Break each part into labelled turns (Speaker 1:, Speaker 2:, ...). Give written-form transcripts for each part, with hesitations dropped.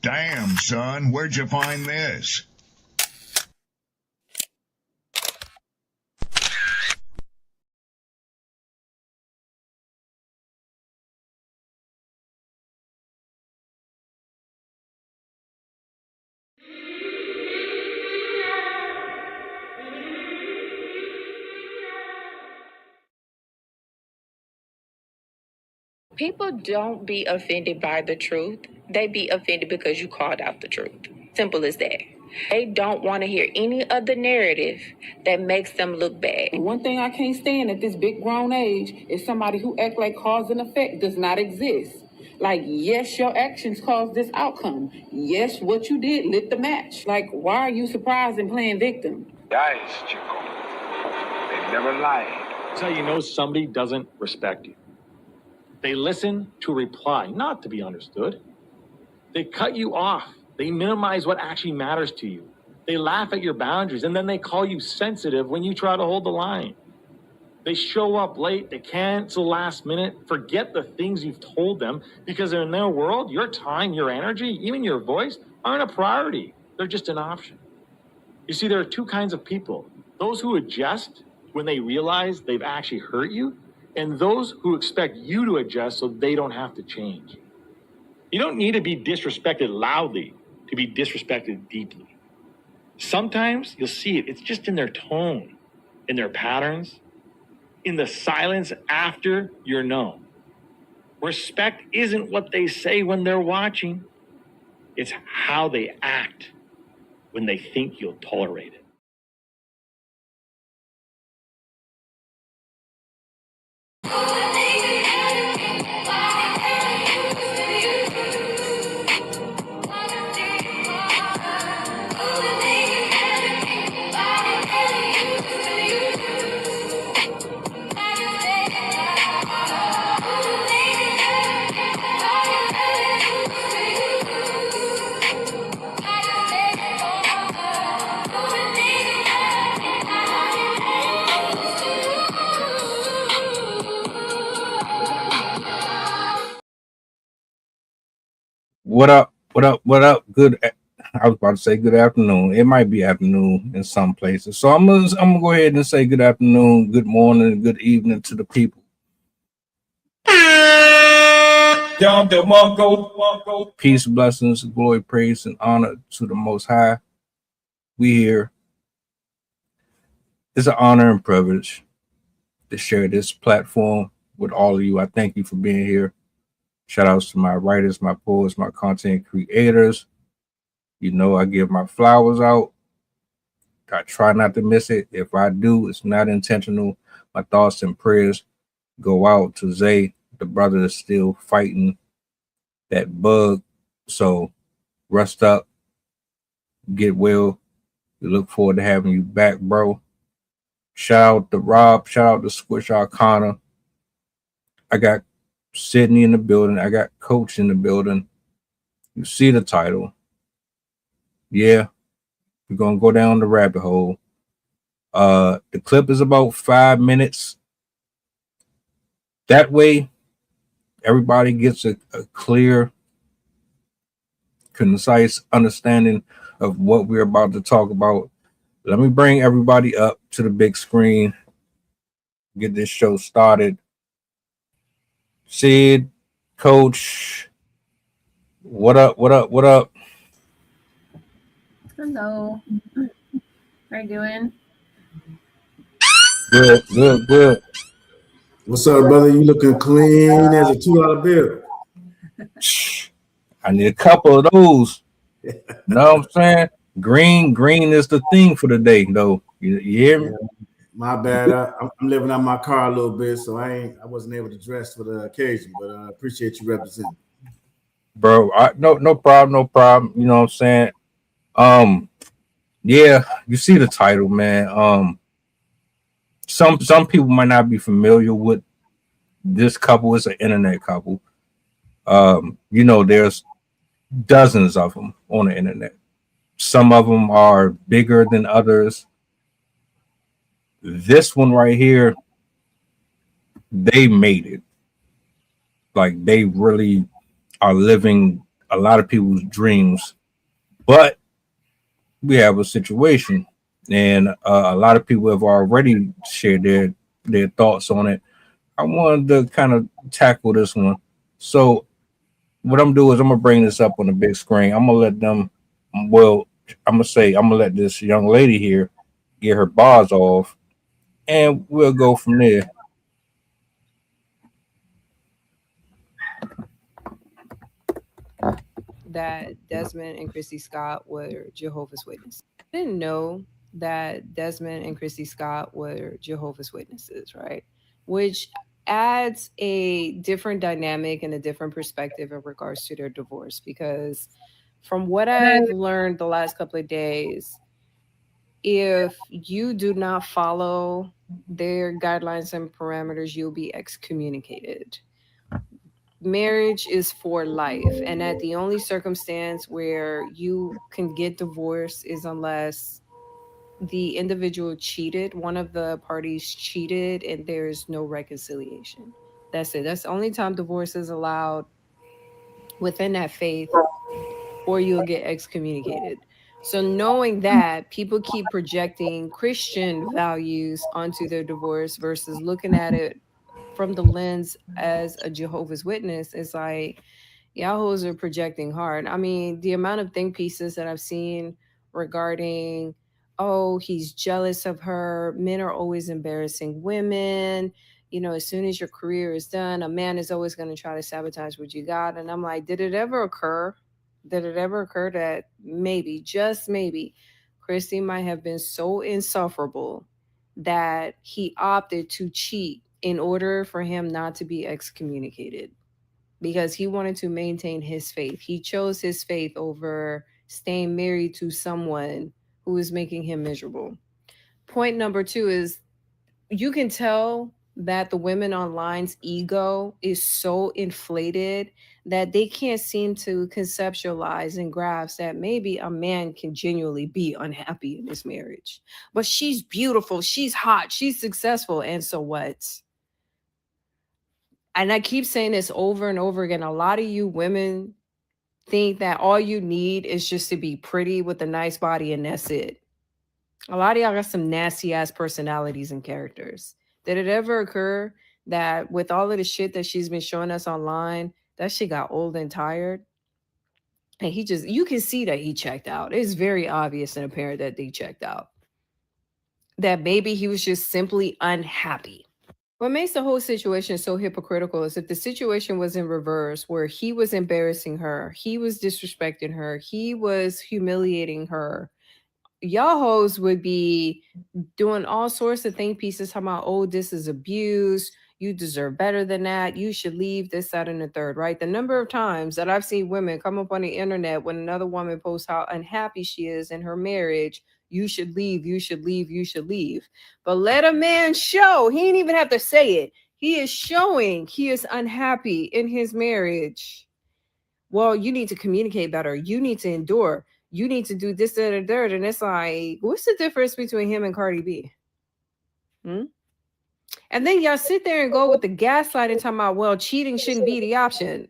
Speaker 1: Damn, son, where'd you find this?
Speaker 2: People don't be offended by the truth. They be offended because you called out the truth. Simple as that. They don't want to hear any other narrative that makes them look bad.
Speaker 3: One thing I can't stand at this big grown age is somebody who act like cause and effect does not exist. Like, yes, your actions caused this outcome. Yes, what you did lit the match. Like, why are you surprised and playing victim?
Speaker 4: Guys, Chico, they never lied.
Speaker 5: That's how you know somebody doesn't respect you. They listen to reply, not to be understood. They cut you off. They minimize what actually matters to you. They laugh at your boundaries, and then they call you sensitive when you try to hold the line. They show up late, they cancel last minute, forget the things you've told them, because in their world, your time, your energy, even your voice aren't a priority. They're just an option. You see, there are two kinds of people. Those who adjust when they realize they've actually hurt you, and those who expect you to adjust so they don't have to change. You don't need to be disrespected loudly to be disrespected deeply. Sometimes you'll see it. It's just in their tone, in their patterns, in the silence after you're known. Respect isn't what they say when they're watching. It's how they act when they think you'll tolerate it.
Speaker 6: What up? What up? What up? Good. I was about to say good afternoon. It might be afternoon in some places. So I'm gonna go ahead and say good afternoon, good morning, good evening to the people. Peace, blessings, glory, praise, and honor to the Most High. We here. It's an honor and privilege to share this platform with all of you. I thank you for being here. Shout outs to my writers, my poets, my content creators. You know, I give my flowers out. I try not to miss it. If I do, it's not intentional. My thoughts and prayers go out to Zay, the brother that's still fighting that bug. So rest up, get well. We look forward to having you back, bro. Shout out to Rob. Shout out to Squish Arcana. I got Sydney in the building. I got Coach in the building. You see the title. Yeah, we're going to go down the rabbit hole. The clip is about 5 minutes. That way, everybody gets a clear, concise understanding of what we're about to talk about. Let me bring everybody up to the big screen. Get this show started. Sid, Coach, what up, what up, what up?
Speaker 7: Hello. How you doing?
Speaker 6: Good, good, good.
Speaker 8: What's up, brother? You looking clean as a $2 bill.
Speaker 6: I need a couple of those. Know what I'm saying? Green is the thing for the day, though. You hear me?
Speaker 8: Yeah, my bad. I'm living out my car a little bit, so I wasn't able to dress for the occasion, but I appreciate you representing.
Speaker 6: Bro, no problem. You know what I'm saying? Yeah, you see the title, man. Some people might not be familiar with this couple. It's an internet couple. You know, there's dozens of them on the internet. Some of them are bigger than others. This one right here, they made it. Like, they really are living a lot of people's dreams. But we have a situation, and a lot of people have already shared their thoughts on it. I wanted to kind of tackle this one. So what I'm doing is I'm gonna bring this up on the big screen. I'm gonna let them. Well, I'm gonna let this young lady here get her bars off, and we'll go from there.
Speaker 9: That Desmond and Christy Scott were Jehovah's Witnesses. I didn't know that Desmond and Christy Scott were Jehovah's Witnesses, right? Which adds a different dynamic and a different perspective in regards to their divorce. Because from what I've learned the last couple of days, if you do not follow their guidelines and parameters, you'll be excommunicated. Marriage is for life, and that the only circumstance where you can get divorced is unless the individual cheated, one of the parties cheated, and there's no reconciliation. That's it. That's the only time divorce is allowed within that faith, or you'll get excommunicated. So knowing that, people keep projecting Christian values onto their divorce versus looking at it from the lens as a Jehovah's Witness. Is like, Yahoos are projecting hard. I mean, the amount of think pieces that I've seen regarding, oh, he's jealous of her. Men are always embarrassing women. You know, as soon as your career is done, a man is always going to try to sabotage what you got. And I'm like, did it ever occur? Did it ever occur that maybe, just maybe, Kristy might have been so insufferable that he opted to cheat in order for him not to be excommunicated? Because he wanted to maintain his faith. He chose his faith over staying married to someone who is making him miserable. Point number two is, you can tell that the women online's ego is so inflated that they can't seem to conceptualize and grasp that maybe a man can genuinely be unhappy in his marriage. But she's beautiful, she's hot, she's successful, and so what? And I keep saying this over and over again. A lot of you women think that all you need is just to be pretty with a nice body, and that's it. A lot of y'all got some nasty ass personalities and characters. Did it ever occur that with all of the shit that she's been showing us online, that shit got old and tired? And you can see that he checked out. It's very obvious and apparent that they checked out. That maybe he was just simply unhappy. What makes the whole situation so hypocritical is if the situation was in reverse, where he was embarrassing her, he was disrespecting her, he was humiliating her, y'all hoes would be doing all sorts of think pieces talking about, oh, this is abuse, you deserve better than that, you should leave, this, that, and the third, right? The number of times that I've seen women come up on the internet when another woman posts how unhappy she is in her marriage, you should leave, you should leave, you should leave. But let a man show, he ain't even have to say it, he is showing he is unhappy in his marriage. Well, you need to communicate better, you need to endure, you need to do this, that, and third. And it's like, what's the difference between him and Cardi B? And then y'all sit there and go with the gaslighting, talking about, well, cheating shouldn't be the option.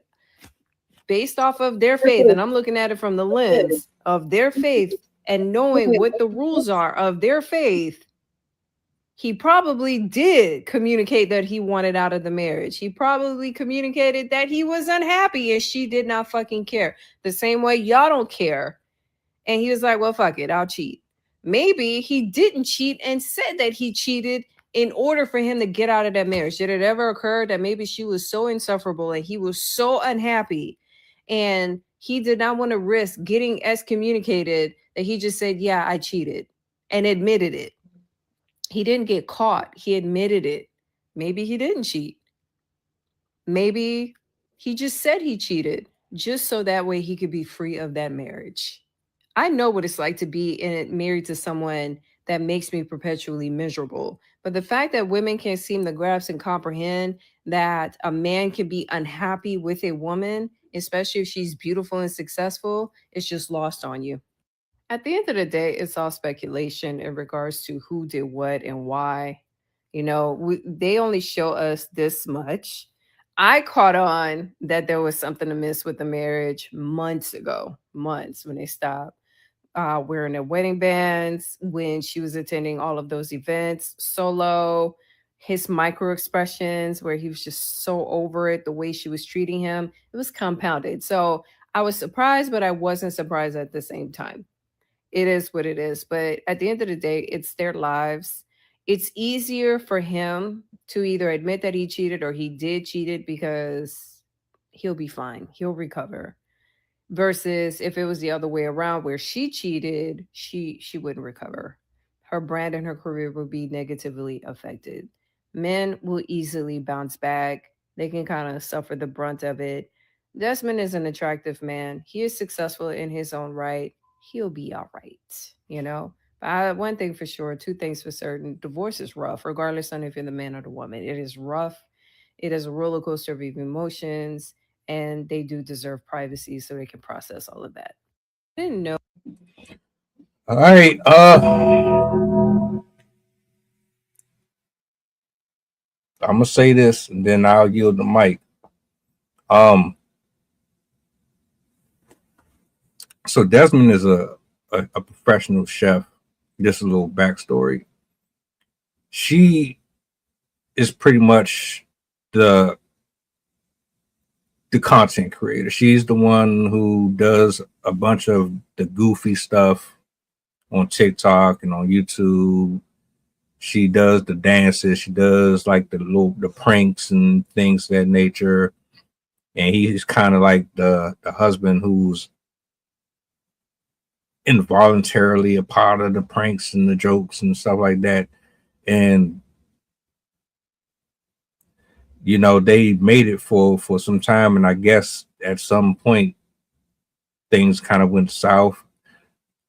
Speaker 9: Based off of their faith, and I'm looking at it from the lens of their faith and knowing what the rules are of their faith, he probably did communicate that he wanted out of the marriage. He probably communicated that he was unhappy and she did not fucking care. The same way y'all don't care. And he was like, well, fuck it, I'll cheat. Maybe he didn't cheat and said that he cheated in order for him to get out of that marriage. Did it ever occur that maybe she was so insufferable and he was so unhappy and he did not want to risk getting excommunicated that he just said, yeah, I cheated, and admitted it? He didn't get caught. He admitted it. Maybe he didn't cheat. Maybe he just said he cheated just so that way he could be free of that marriage. I know what it's like to be married to someone that makes me perpetually miserable. But the fact that women can't seem to grasp and comprehend that a man can be unhappy with a woman, especially if she's beautiful and successful, is just lost on you. At the end of the day, it's all speculation in regards to who did what and why. You know, they only show us this much. I caught on that there was something amiss with the marriage months ago, months when they stopped wearing their wedding bands, when she was attending all of those events solo, his micro expressions where he was just so over it, the way she was treating him, it was compounded. So I was surprised, but I wasn't surprised at the same time. It is what it is. But at the end of the day, it's their lives. It's easier for him to either admit that he cheated or he did cheat it because he'll be fine. He'll recover. Versus if it was the other way around where she cheated, she wouldn't recover. Her brand and her career would be negatively affected. Men will easily bounce back. They can kind of suffer the brunt of it. Desmond is an attractive man. He is successful in his own right. He'll be all right, you know. But one thing for sure, two things for certain: divorce is rough, regardless on if you're the man or the woman. It is rough. It is a roller coaster of emotions, and they do deserve privacy so they can process all of that. I didn't know.
Speaker 6: All right. I'm gonna say this and then I'll yield the mic. So Desmond is a professional chef. Just a little backstory. She is pretty much the content creator. She's the one who does a bunch of the goofy stuff on TikTok and on YouTube. She does the dances. She does like the pranks and things of that nature. And he's kind of like the husband who's involuntarily a part of the pranks and the jokes and stuff like that. And you know, they made it for some time, and I guess at some point things kind of went south.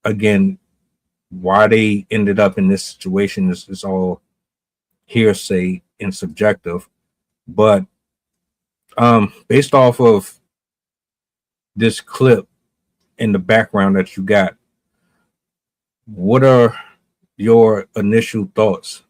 Speaker 6: Again, why they ended up in this situation is all hearsay and subjective. But based off of this clip in the background that you got, what are your initial thoughts?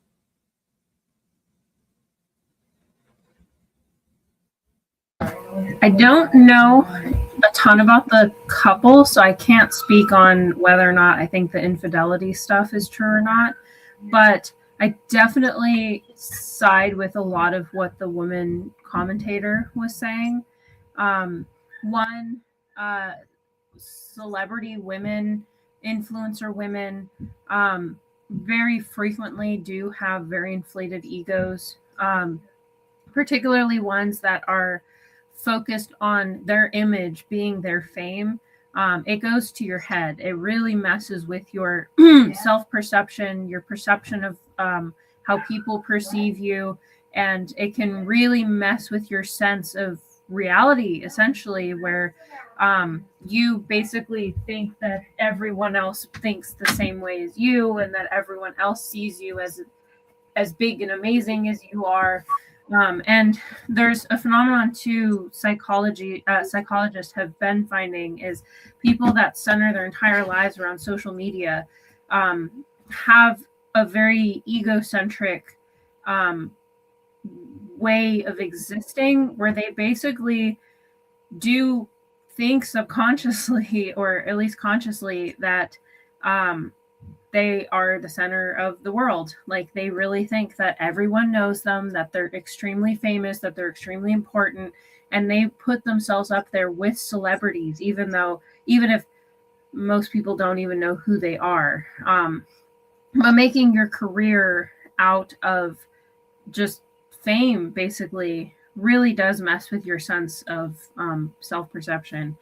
Speaker 7: I don't know a ton about the couple, so I can't speak on whether or not I think the infidelity stuff is true or not. But I definitely side with a lot of what the woman commentator was saying. One, celebrity women, influencer women, very frequently do have very inflated egos, particularly ones that are focused on their image being their fame. It goes to your head. It really messes with your self-perception, your perception of how people perceive you, and it can really mess with your sense of reality, essentially, where you basically think that everyone else thinks the same way as you, and that everyone else sees you as big and amazing as you are. And there's a phenomenon too, psychologists have been finding, is people that center their entire lives around social media have a very egocentric way of existing, where they basically do think subconsciously or at least consciously that they are the center of the world. Like, they really think that everyone knows them, that they're extremely famous, that they're extremely important, and they put themselves up there with celebrities, even if most people don't even know who they are. But making your career out of just fame basically really does mess with your sense of self-perception.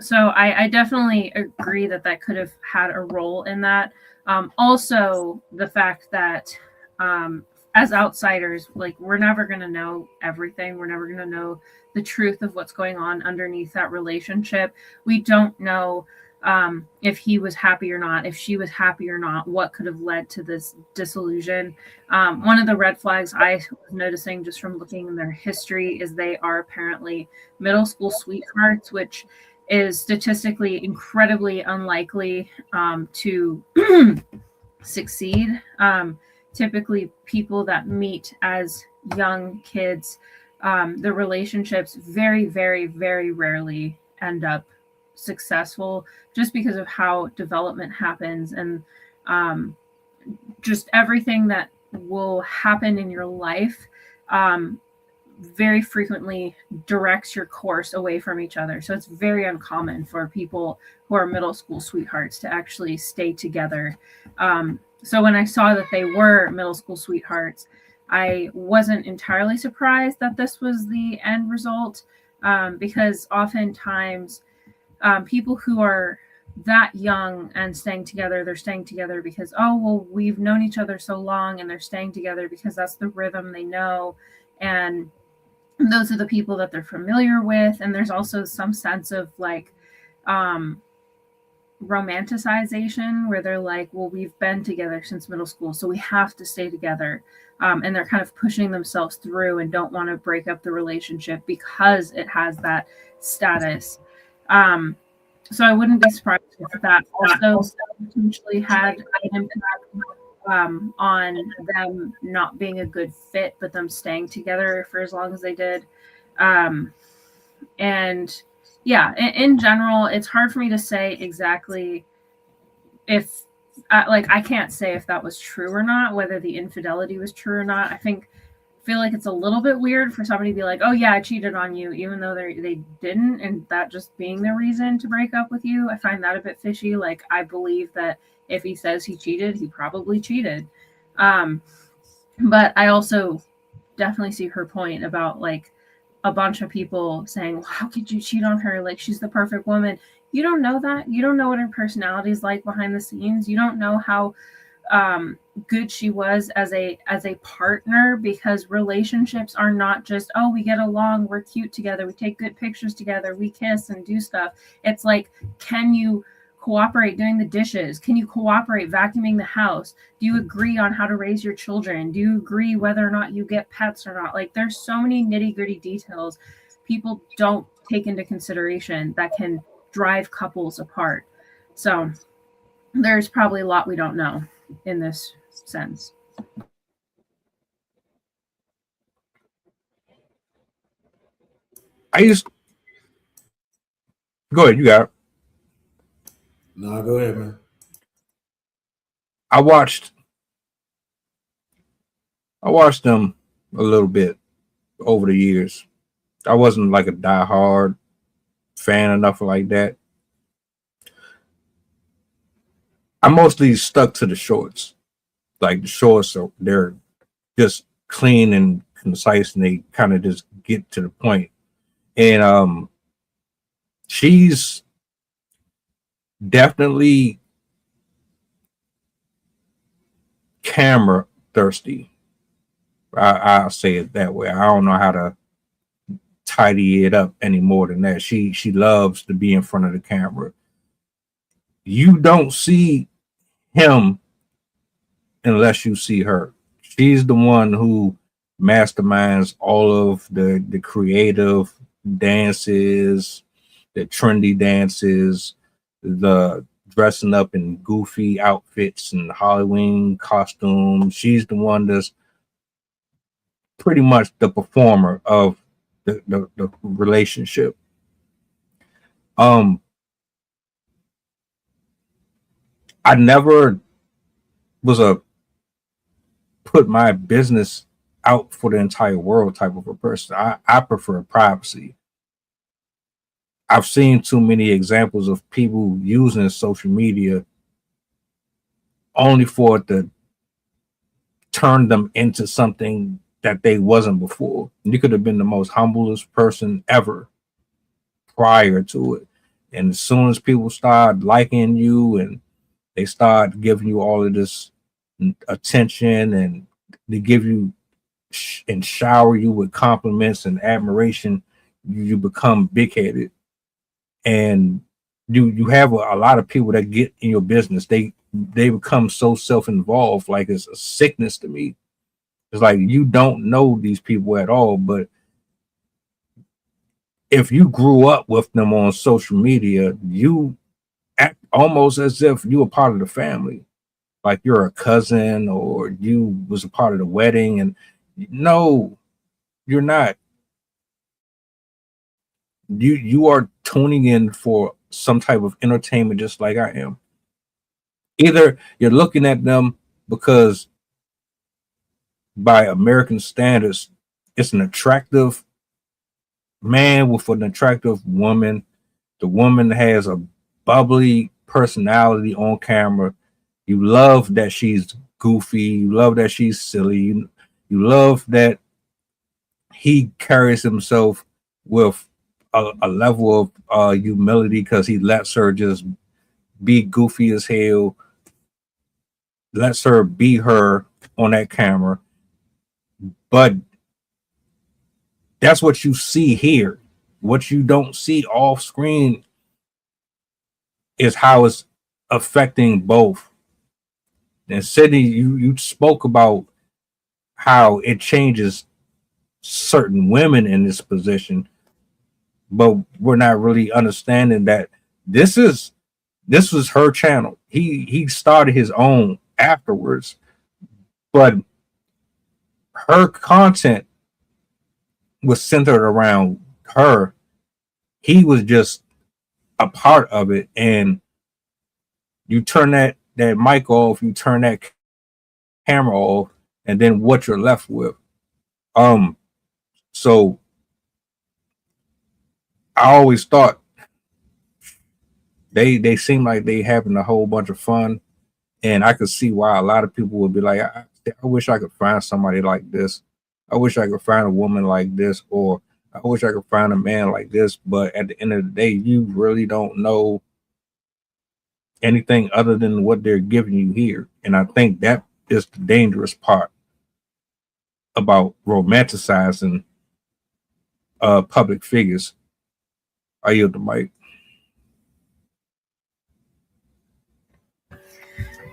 Speaker 7: So I definitely agree that could have had a role in that. Also, the fact that as outsiders, like, we're never going to know everything. We're never going to know the truth of what's going on underneath that relationship. We don't know if he was happy or not, if she was happy or not, what could have led to this disillusion. One of the red flags I was noticing just from looking in their history is they are apparently middle school sweethearts, which is statistically incredibly unlikely to succeed. Typically, people that meet as young kids the relationships very, very, very rarely end up successful, just because of how development happens, and just everything that will happen in your life very frequently directs your course away from each other. So it's very uncommon for people who are middle school sweethearts to actually stay together. So when I saw that they were middle school sweethearts, I wasn't entirely surprised that this was the end result, because oftentimes people who are that young and staying together, they're staying together because, oh, well, we've known each other so long, and they're staying together because that's the rhythm they know. And those are the people that they're familiar with. And there's also some sense of like romanticization where they're like, well, we've been together since middle school, so we have to stay together. And they're kind of pushing themselves through and don't want to break up the relationship because it has that status. So I wouldn't be surprised if that also potentially had an impact on them not being a good fit, but them staying together for as long as they did. And yeah, in general, it's hard for me to say exactly if, I can't say if that was true or not, whether the infidelity was true or not. I feel like it's a little bit weird for somebody to be like, oh yeah, I cheated on you, even though they didn't, and that just being their reason to break up with you. I find that a bit fishy. Like, I believe that if he says he cheated, he probably cheated. But I also definitely see her point about like a bunch of people saying, well, how could you cheat on her? Like, she's the perfect woman. You don't know that. You don't know what her personality is like behind the scenes. You don't know how good she was as a partner, because relationships are not just, oh, we get along, we're cute together, we take good pictures together, we kiss and do stuff. It's like, can you cooperate doing the dishes? Can you cooperate vacuuming the house? Do you agree on how to raise your children? Do you agree whether or not you get pets or not? Like, there's so many nitty-gritty details people don't take into consideration that can drive couples apart. So there's probably a lot we don't know in this sense.
Speaker 6: Go ahead, you got it.
Speaker 8: No, go ahead, man.
Speaker 6: I watched them a little bit over the years. I wasn't like a diehard fan or nothing like that. I mostly stuck to the shorts. Like, the shorts they're just clean and concise, and they kind of just get to the point. And she's definitely camera thirsty. I'll say it that way. I don't know how to tidy it up any more than that. She loves to be in front of the camera. You don't see him unless you see her. She's the one who masterminds all of the creative dances, the trendy dances, the dressing up in goofy outfits and Halloween costumes. She's the one that's pretty much the performer of the relationship. I never was a put my business out for the entire world type of a person. I prefer privacy. I've seen too many examples of people using social media only for it to turn them into something that they wasn't before. You could have been the most humblest person ever prior to it. And as soon as people start liking you and they start giving you all of this attention, and they give you and shower you with compliments and admiration, you become big-headed. And you have a lot of people that get in your business. They become so self-involved, like it's a sickness to me. It's like you don't know these people at all, but if you grew up with them on social media, you act almost as if you were part of the family, like you're a cousin or you was a part of the wedding. And no, you're not. You are tuning in for some type of entertainment, just like I am. Either you're looking at them because by American standards, it's an attractive man with an attractive woman. The woman has a bubbly personality on camera. You love that she's goofy. You love that she's silly. You love that he carries himself with a level of humility because he lets her just be goofy as hell, lets her be her on that camera. But that's what you see here. What you don't see off screen is how it's affecting both. And Sydney, you spoke about how it changes certain women in this position, but we're not really understanding that this was her channel. He started his own afterwards, but her content was centered around her. He was just a part of it, and you turn that mic off, you turn that camera off, and then what you're left with. So I always thought they seem like they having a whole bunch of fun, and I could see why a lot of people would be like, I wish I could find somebody like this. I wish I could find a woman like this, or I wish I could find a man like this. But at the end of the day, you really don't know anything other than what they're giving you here. And I think that is the dangerous part about romanticizing public figures. I yield the mic.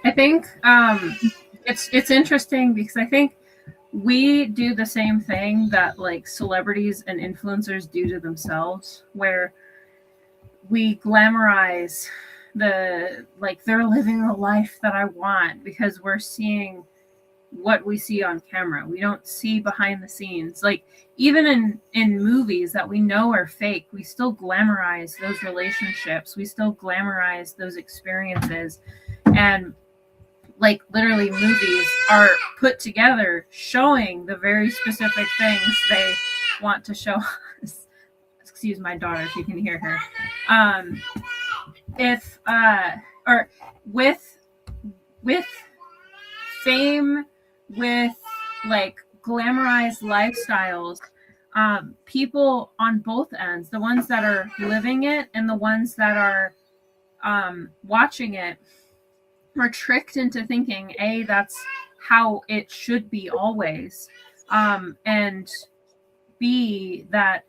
Speaker 7: I think it's interesting because I think we do the same thing that like celebrities and influencers do to themselves, where we glamorize the like they're living the life that I want because we're seeing what we see on camera. We don't see behind the scenes. Like even in movies that we know are fake, we still glamorize those relationships. We still glamorize those experiences. And like literally movies are put together showing the very specific things they want to show us. Excuse my daughter if you can hear her. Or with fame, with like glamorized lifestyles, people on both ends, the ones that are living it and the ones that are watching it, we're tricked into thinking that's how it should be always, and B, that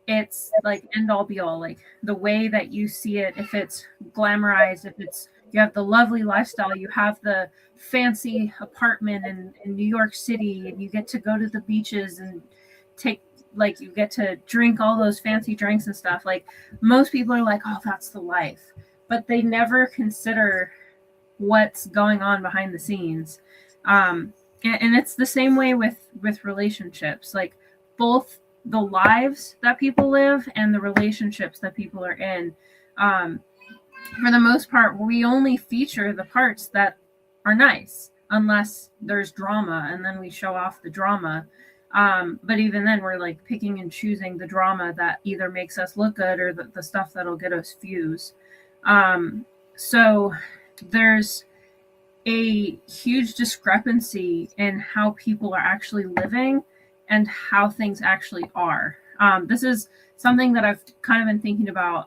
Speaker 7: it's like end all be all, like the way that you see it, if it's glamorized, if it's you have the lovely lifestyle, you have the fancy apartment in New York City, and you get to go to the beaches and take like you get to drink all those fancy drinks and stuff. Like most people are like, oh, that's the life, but they never consider what's going on behind the scenes. And it's the same way with relationships, like both the lives that people live and the relationships that people are in. For the most part, we only feature the parts that are nice, unless there's drama, and then we show off the drama. But even then, we're like picking and choosing the drama that either makes us look good or the stuff that'll get us views. So there's a huge discrepancy in how people are actually living and how things actually are. This is something that I've kind of been thinking about.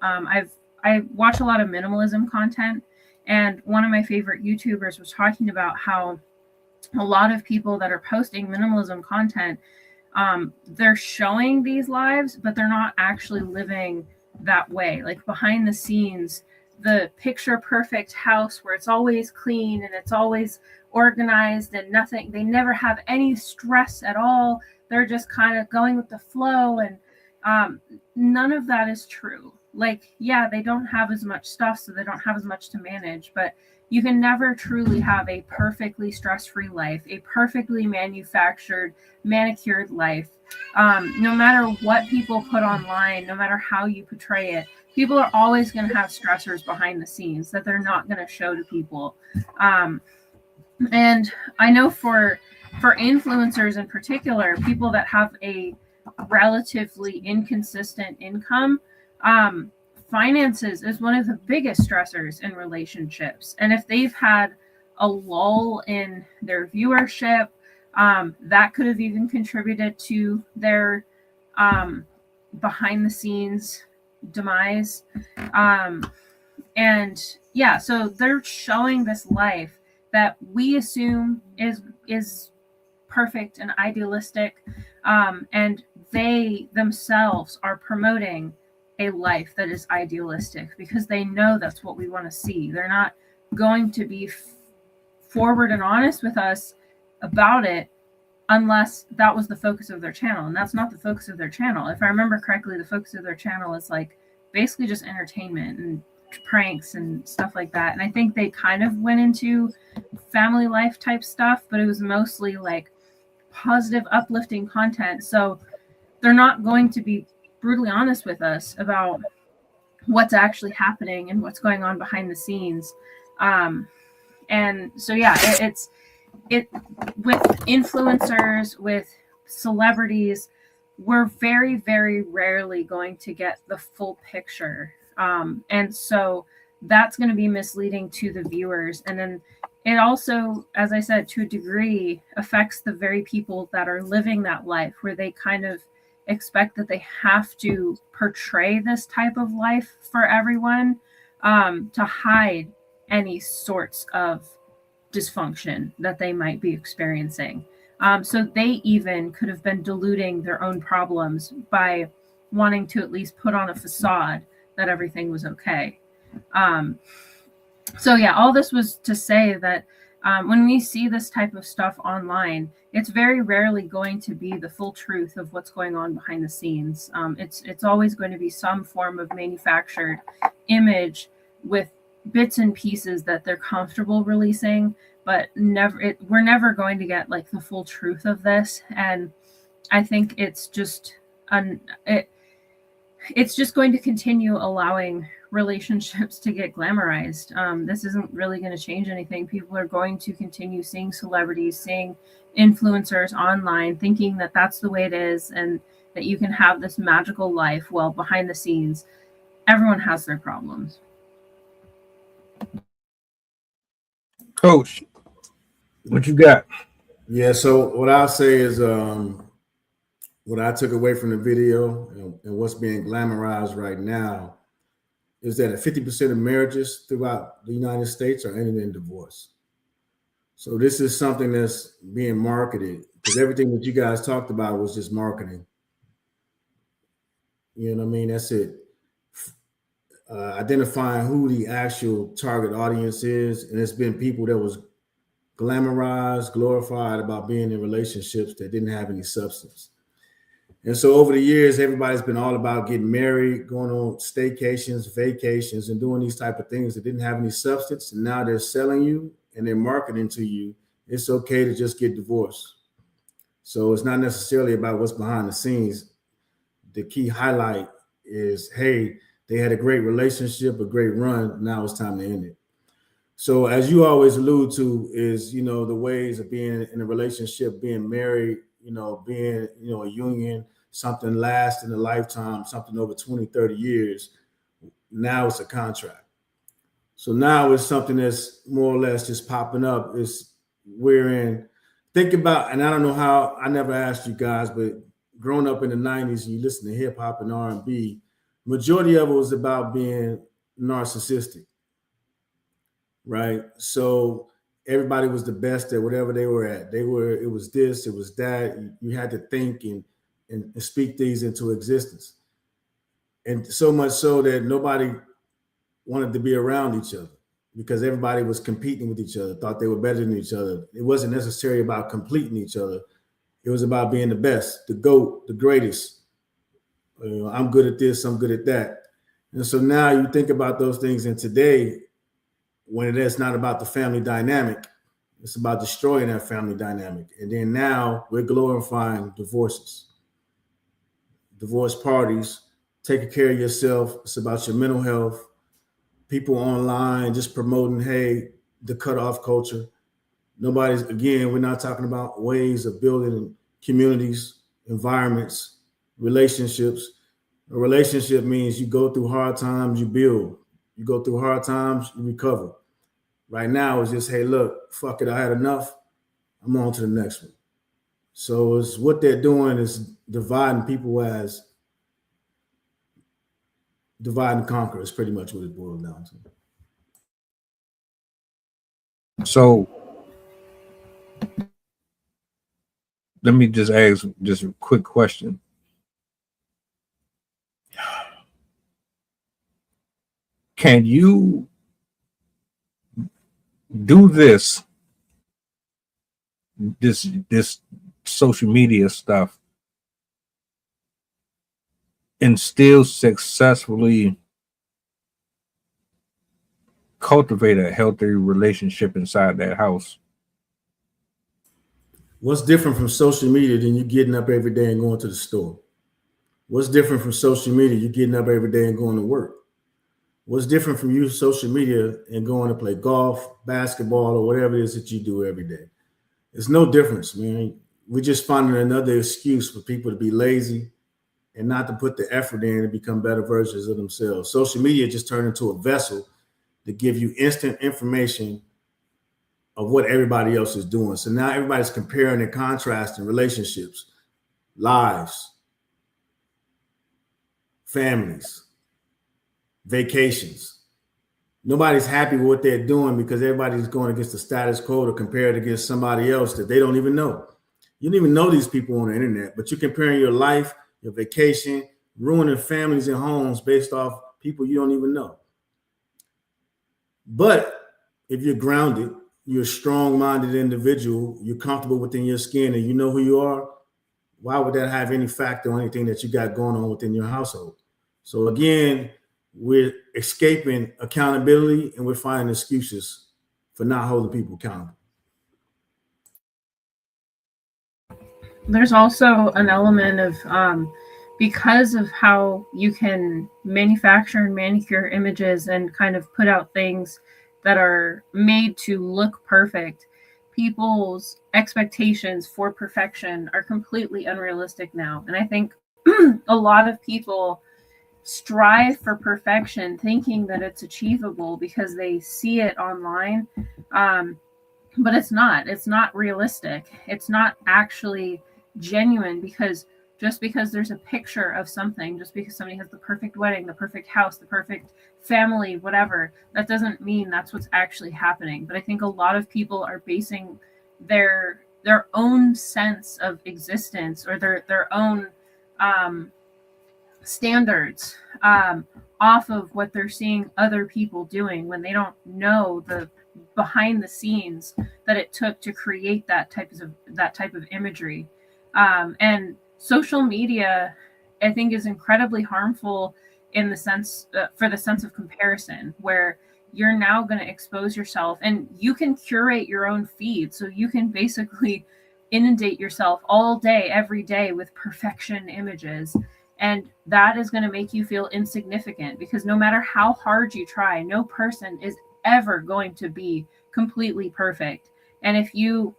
Speaker 7: I watch a lot of minimalism content, and one of my favorite YouTubers was talking about how a lot of people that are posting minimalism content, they're showing these lives, but they're not actually living that way. Like behind the scenes, the picture perfect house where it's always clean and it's always organized and nothing, they never have any stress at all. They're just kind of going with the flow, and none of that is true. like, yeah, they don't have as much stuff, so they don't have as much to manage, but you can never truly have a perfectly stress-free life, a perfectly manufactured, manicured life. No matter what people put online, no matter how you portray it, people are always going to have stressors behind the scenes that they're not going to show to people. And I know for influencers in particular, people that have a relatively inconsistent income, finances is one of the biggest stressors in relationships. And if they've had a lull in their viewership, that could have even contributed to their behind the scenes demise. And yeah, so they're showing this life that we assume is perfect and idealistic, and they themselves are promoting a life that is idealistic because they know that's what we want to see. They're not going to be forward and honest with us about it unless that was the focus of their channel, and that's not the focus of their channel. If I remember correctly, the focus of their channel is like basically just entertainment and pranks and stuff like that. And I think they kind of went into family life type stuff, but it was mostly like positive, uplifting content. So they're not going to be brutally honest with us about what's actually happening and what's going on behind the scenes. And so yeah, it's with influencers, with celebrities, we're very, very rarely going to get the full picture. And so that's going to be misleading to the viewers. And then it also, as I said, to a degree, affects the very people that are living that life, where they kind of expect that they have to portray this type of life for everyone, to hide any sorts of dysfunction that they might be experiencing. So they even could have been diluting their own problems by wanting to at least put on a facade that everything was okay. So yeah, all this was to say that when we see this type of stuff online, it's very rarely going to be the full truth of what's going on behind the scenes. It's always going to be some form of manufactured image with bits and pieces that they're comfortable releasing, but we're never going to get like the full truth of this. And I think it's just it's just going to continue allowing relationships to get glamorized. This isn't really going to change anything. People are going to continue seeing celebrities, seeing influencers online, thinking that that's the way it is and that you can have this magical life. Well, behind the scenes, everyone has their problems.
Speaker 6: Coach, what you got?
Speaker 8: Yeah, so what I'll say is what I took away from the video and what's being glamorized right now is that 50% of marriages throughout the United States are ending in divorce. So this is something that's being marketed, because everything that you guys talked about was just marketing. You know what I mean? That's it. Identifying who the actual target audience is, and it's been people that was glamorized, glorified about being in relationships that didn't have any substance. And so over the years, everybody's been all about getting married, going on staycations, vacations, and doing these type of things that didn't have any substance. And now they're selling you and they're marketing to you it's okay to just get divorced. So it's not necessarily about what's behind the scenes. The key highlight is, hey, they had a great relationship, a great run. Now it's time to end it. So as you always allude to is, the ways of being in a relationship, being married, being, a union, something lasts in a lifetime, something over 20, 30 years. Now it's a contract. So now it's something that's more or less just popping up. Think about, and I don't know how, I never asked you guys, but growing up in the 90s, you listen to hip hop and R&B, majority of it was about being narcissistic, right? So everybody was the best at whatever they were at. It was this, it was that. You had to think and speak these into existence. And so much so that nobody wanted to be around each other because everybody was competing with each other, thought they were better than each other. It wasn't necessarily about completing each other. It was about being the best, the GOAT, the greatest. I'm good at this, I'm good at that. And so now you think about those things, and today, when it is not about the family dynamic, it's about destroying that family dynamic. And then now we're glorifying divorces, divorce parties, taking care of yourself. It's about your mental health. People online just promoting, hey, the cutoff culture. Nobody's, again, we're not talking about ways of building communities, environments, relationships. A relationship means you go through hard times, you build. You go through hard times, you recover. Right now, it's just, hey, look, fuck it, I had enough. I'm on to the next one. So it's what they're doing is dividing people as divide and conquer is pretty much what it boils down to.
Speaker 6: So let me just ask just a quick question. Can you do this social media stuff and still successfully cultivate a healthy relationship inside that house?
Speaker 8: What's different from social media than you getting up every day and going to the store? What's different from social media? You getting up every day and going to work. What's different from you social media and going to play golf, basketball, or whatever it is that you do every day? It's no difference, man. We're just finding another excuse for people to be lazy and not to put the effort in and become better versions of themselves. Social media just turned into a vessel to give you instant information of what everybody else is doing. So now everybody's comparing and contrasting relationships, lives, families, vacations. Nobody's happy with what they're doing because everybody's going against the status quo to compare it against somebody else that they don't even know. You don't even know these people on the internet, but you're comparing your life, your vacation, ruining families and homes based off people you don't even know. But if you're grounded, you're a strong-minded individual, you're comfortable within your skin, and you know who you are, why would that have any factor on anything that you got going on within your household? So again, we're escaping accountability and we're finding excuses for not holding people accountable.
Speaker 7: There's also an element of because of how you can manufacture and manicure images and kind of put out things that are made to look perfect, people's expectations for perfection are completely unrealistic now. And I think a lot of people strive for perfection thinking that it's achievable because they see it online, but it's not realistic. It's not actually genuine, because just because there's a picture of something, just because somebody has the perfect wedding, the perfect house, the perfect family, whatever, that doesn't mean that's what's actually happening. But I think a lot of people are basing their own sense of existence or their own standards off of what they're seeing other people doing, when they don't know the behind the scenes that it took to create that type of imagery. And social media, I think, is incredibly harmful in the sense for the sense of comparison, where you're now going to expose yourself, and you can curate your own feed, so you can basically inundate yourself all day, every day with perfection images. And that is going to make you feel insignificant, because no matter how hard you try, no person is ever going to be completely perfect. And if you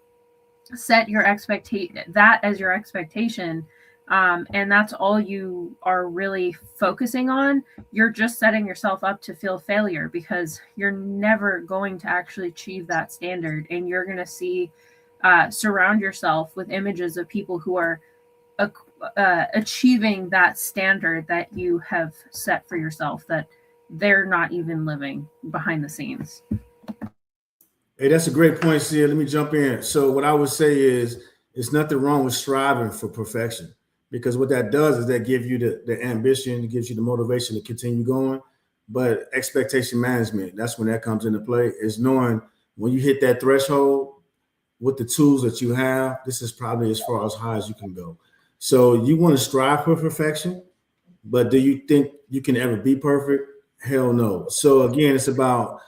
Speaker 7: set your that as your expectation, and that's all you are really focusing on, you're just setting yourself up to feel failure, because you're never going to actually achieve that standard. And you're going to surround yourself with images of people who are achieving that standard that you have set for yourself, that they're not even living behind the scenes.
Speaker 8: Hey, that's a great point, Sia. Let me jump in. So what I would say is, it's nothing wrong with striving for perfection, because what that does is that gives you the ambition, it gives you the motivation to continue going. But expectation management, that's when that comes into play, is knowing when you hit that threshold with the tools that you have, this is probably as far as high as you can go. So you want to strive for perfection, But do you think you can ever be perfect? Hell no. So again, it's about,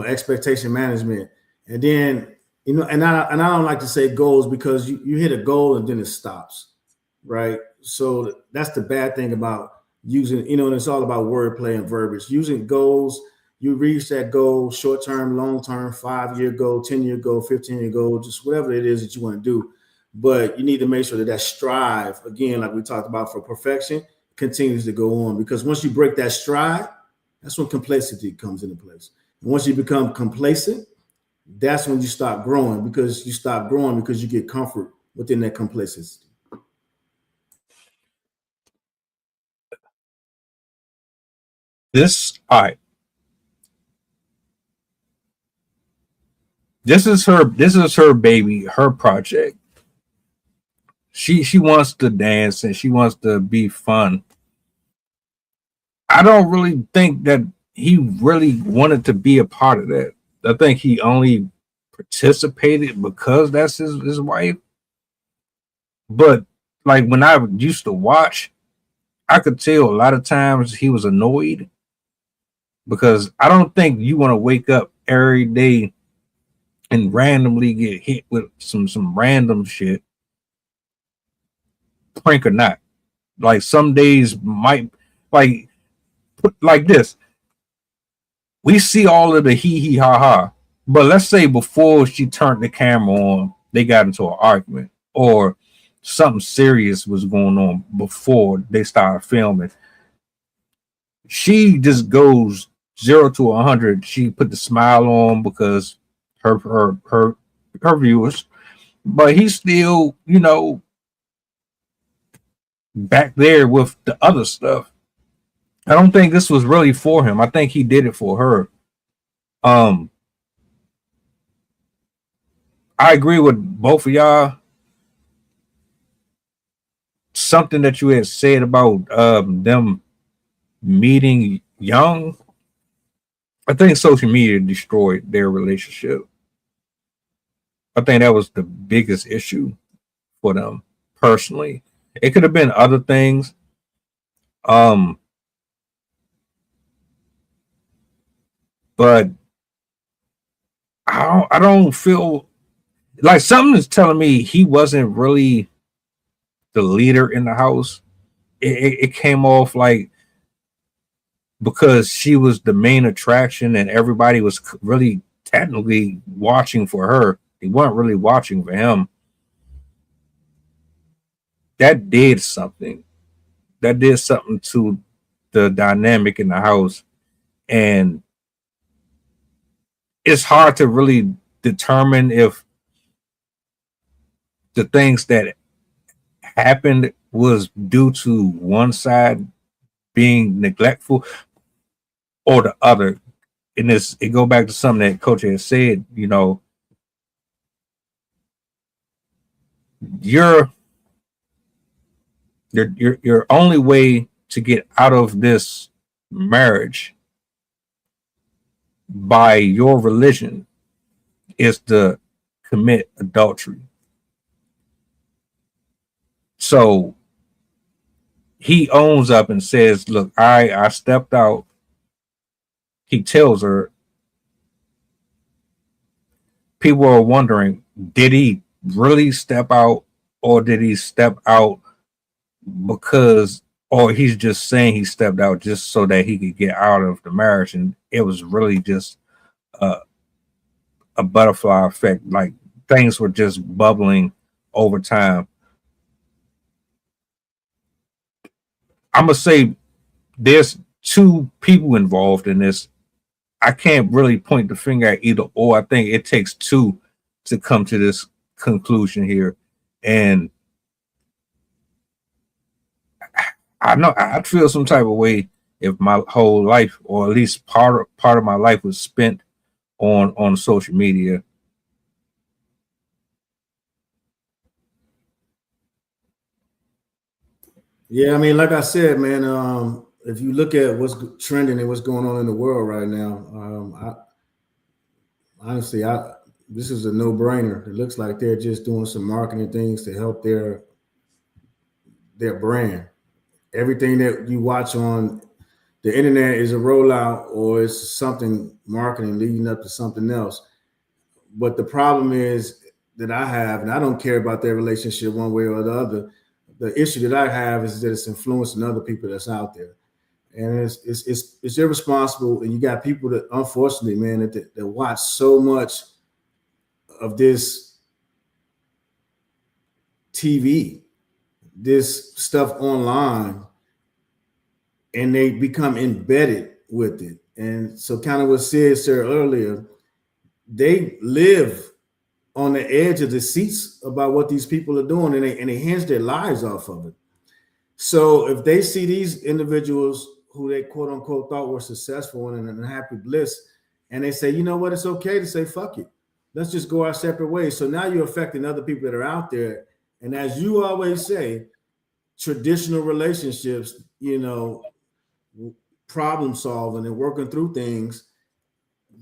Speaker 8: expectation management. And then, and I don't like to say goals because you hit a goal and then it stops. Right. So that's the bad thing about using, and it's all about wordplay and verbiage. Using goals, you reach that goal, short term, long term, 5-year goal, 10-year goal, 15-year goal, just whatever it is that you want to do. But you need to make sure that that strive, again, like we talked about for perfection, continues to go on. Because once you break that stride, that's when complacency comes into place. And once you become complacent, that's when you stop growing, because you get comfort within that complacency.
Speaker 6: All right. This is her baby, her project. She wants to dance and she wants to be fun. I don't really think that he really wanted to be a part of that. I think he only participated because that's his wife. But like when I used to watch, I could tell a lot of times he was annoyed, because I don't think you want to wake up every day and randomly get hit with some random shit, prank or not. Like some days might, like this. We see all of the hee hee ha ha, but let's say before she turned the camera on, they got into an argument or something serious was going on before they started filming. She just goes 0 to 100. She put the smile on because her viewers, but he's still, back there with the other stuff. I don't think this was really for him. I think he did it for her. I agree with both of y'all. Something that you had said about them meeting young, I think social media destroyed their relationship. I think that was the biggest issue for them personally. It could have been other things. But I don't feel like, something is telling me he wasn't really the leader in the house. It came off like, because she was the main attraction and everybody was really technically watching for her, they weren't really watching for him. That did something. That did something to the dynamic in the house. And it's hard to really determine if the things that happened was due to one side being neglectful or the other. And it go back to something that Coach has said, your only way to get out of this marriage by your religion is to commit adultery. So he owns up and says, look, I stepped out. He tells her. People are wondering, did he really step out, or did he step out because, or he's just saying he stepped out just so that he could get out of the marriage? And it was really just a butterfly effect. Like things were just bubbling over time. I'm going to say there's two people involved in this. I can't really point the finger at either or. I think it takes two to come to this conclusion here. And I know I'd feel some type of way if my whole life, or at least part of my life, was spent on social media.
Speaker 8: Yeah, I mean, like I said, man, if you look at what's trending and what's going on in the world right now, honestly, this is a no-brainer. It looks like they're just doing some marketing things to help their brand. everything that you watch on the internet is a rollout or it's something marketing leading up to something else. But the problem is that I have, and I don't care about their relationship one way or the other. The issue that I have is that it's influencing other people that's out there, and it's irresponsible. And you got people that, unfortunately, man, that watch so much of this TV, this stuff online, and they become embedded with it. And so, kind of what Sid said earlier, they live on the edge of the seats about what these people are doing, and they hinge their lives off of it. So if they see these individuals who they quote unquote thought were successful and in happy bliss, and they say, you know what, it's okay to say fuck it. Let's just go our separate ways. So now you're affecting other people that are out there. And as you always say, traditional relationships, you know, problem solving and working through things,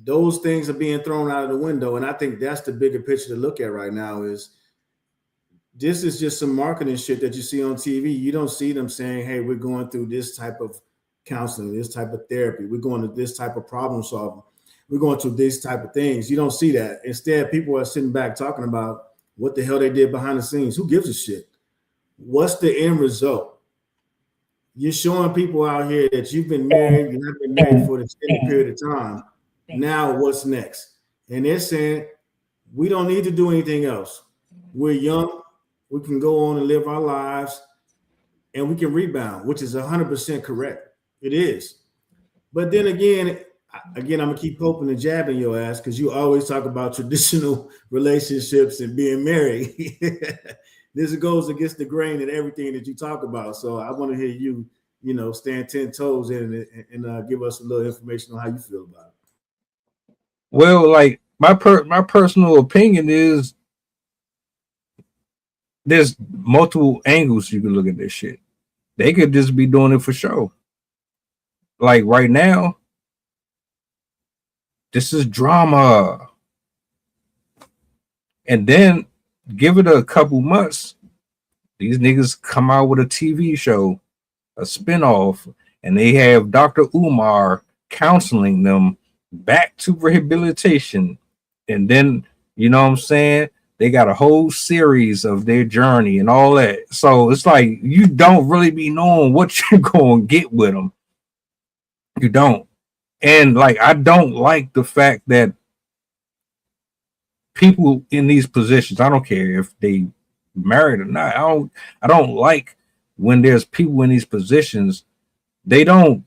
Speaker 8: those things are being thrown out of the window. And I think that's the bigger picture to look at right now is this is just some marketing shit that you see on TV. You don't see them saying, hey, we're going through this type of counseling, this type of therapy. We're going to this type of problem solving. We're going through this type of things. You don't see that. Instead, people are sitting back talking about what the hell they did behind the scenes. Who gives a shit? What's the end result? You're showing people out here that you've been married, you have been married for an extended period of time. Now what's next? And they're saying, we don't need to do anything else. We're young. We can go on and live our lives and we can rebound, which is 100% correct. It is. But then again, I'm going to keep poking and jabbing your ass because you always talk about traditional relationships and being married. This goes against the grain and everything that you talk about. So I want to hear you, you know, stand 10 toes in and give us a little information on how you feel about it.
Speaker 6: Well, like my personal opinion is there's multiple angles you can look at this shit. They could just be doing it for show. Like right now, this is drama. And then give it a couple months, these niggas come out with a TV show, a spinoff, and they have Dr. Umar counseling them back to rehabilitation. And then, you know what I'm saying? They got a whole series of their journey and all that. So it's like you don't really be knowing what you're going to get with them. You don't. And like, I don't like the fact that people in these positions, I don't care if they married or not. I don't like when there's people in these positions, they don't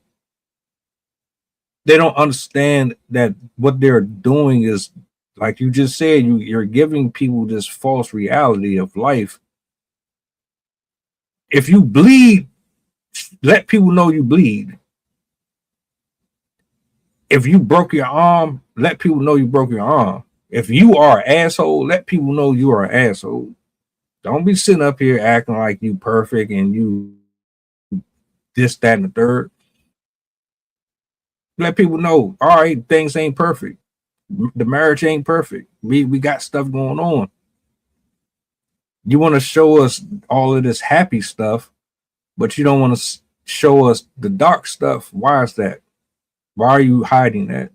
Speaker 6: understand that what they're doing is, like you just said, you're giving people this false reality of life. If you bleed, let people know you bleed. If you broke your arm, let people know you broke your arm. If you are an asshole, let people know you are an asshole. Don't be sitting up here acting like you perfect and you this, that, and the third. Let people know, all right, things ain't perfect. The marriage ain't perfect. We got stuff going on. You want to show us all of this happy stuff, but you don't want to show us the dark stuff. Why is that? Why are you hiding that?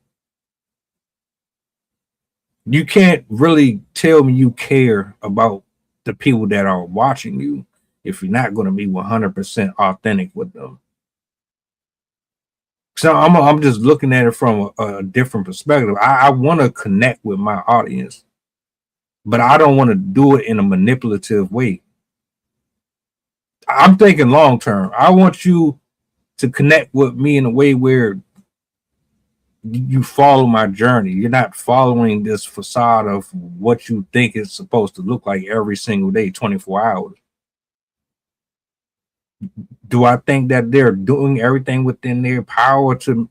Speaker 6: You can't really tell me you care about the people that are watching you if you're not going to be 100% authentic with them. So I'm just looking at it from a different perspective. I want to connect with my audience, but I don't want to do it in a manipulative way. I'm thinking long term. I want you to connect with me in a way where you follow my journey. You're not following this facade of what you think it's supposed to look like every single day, 24 hours. Do I think that they're doing everything within their power to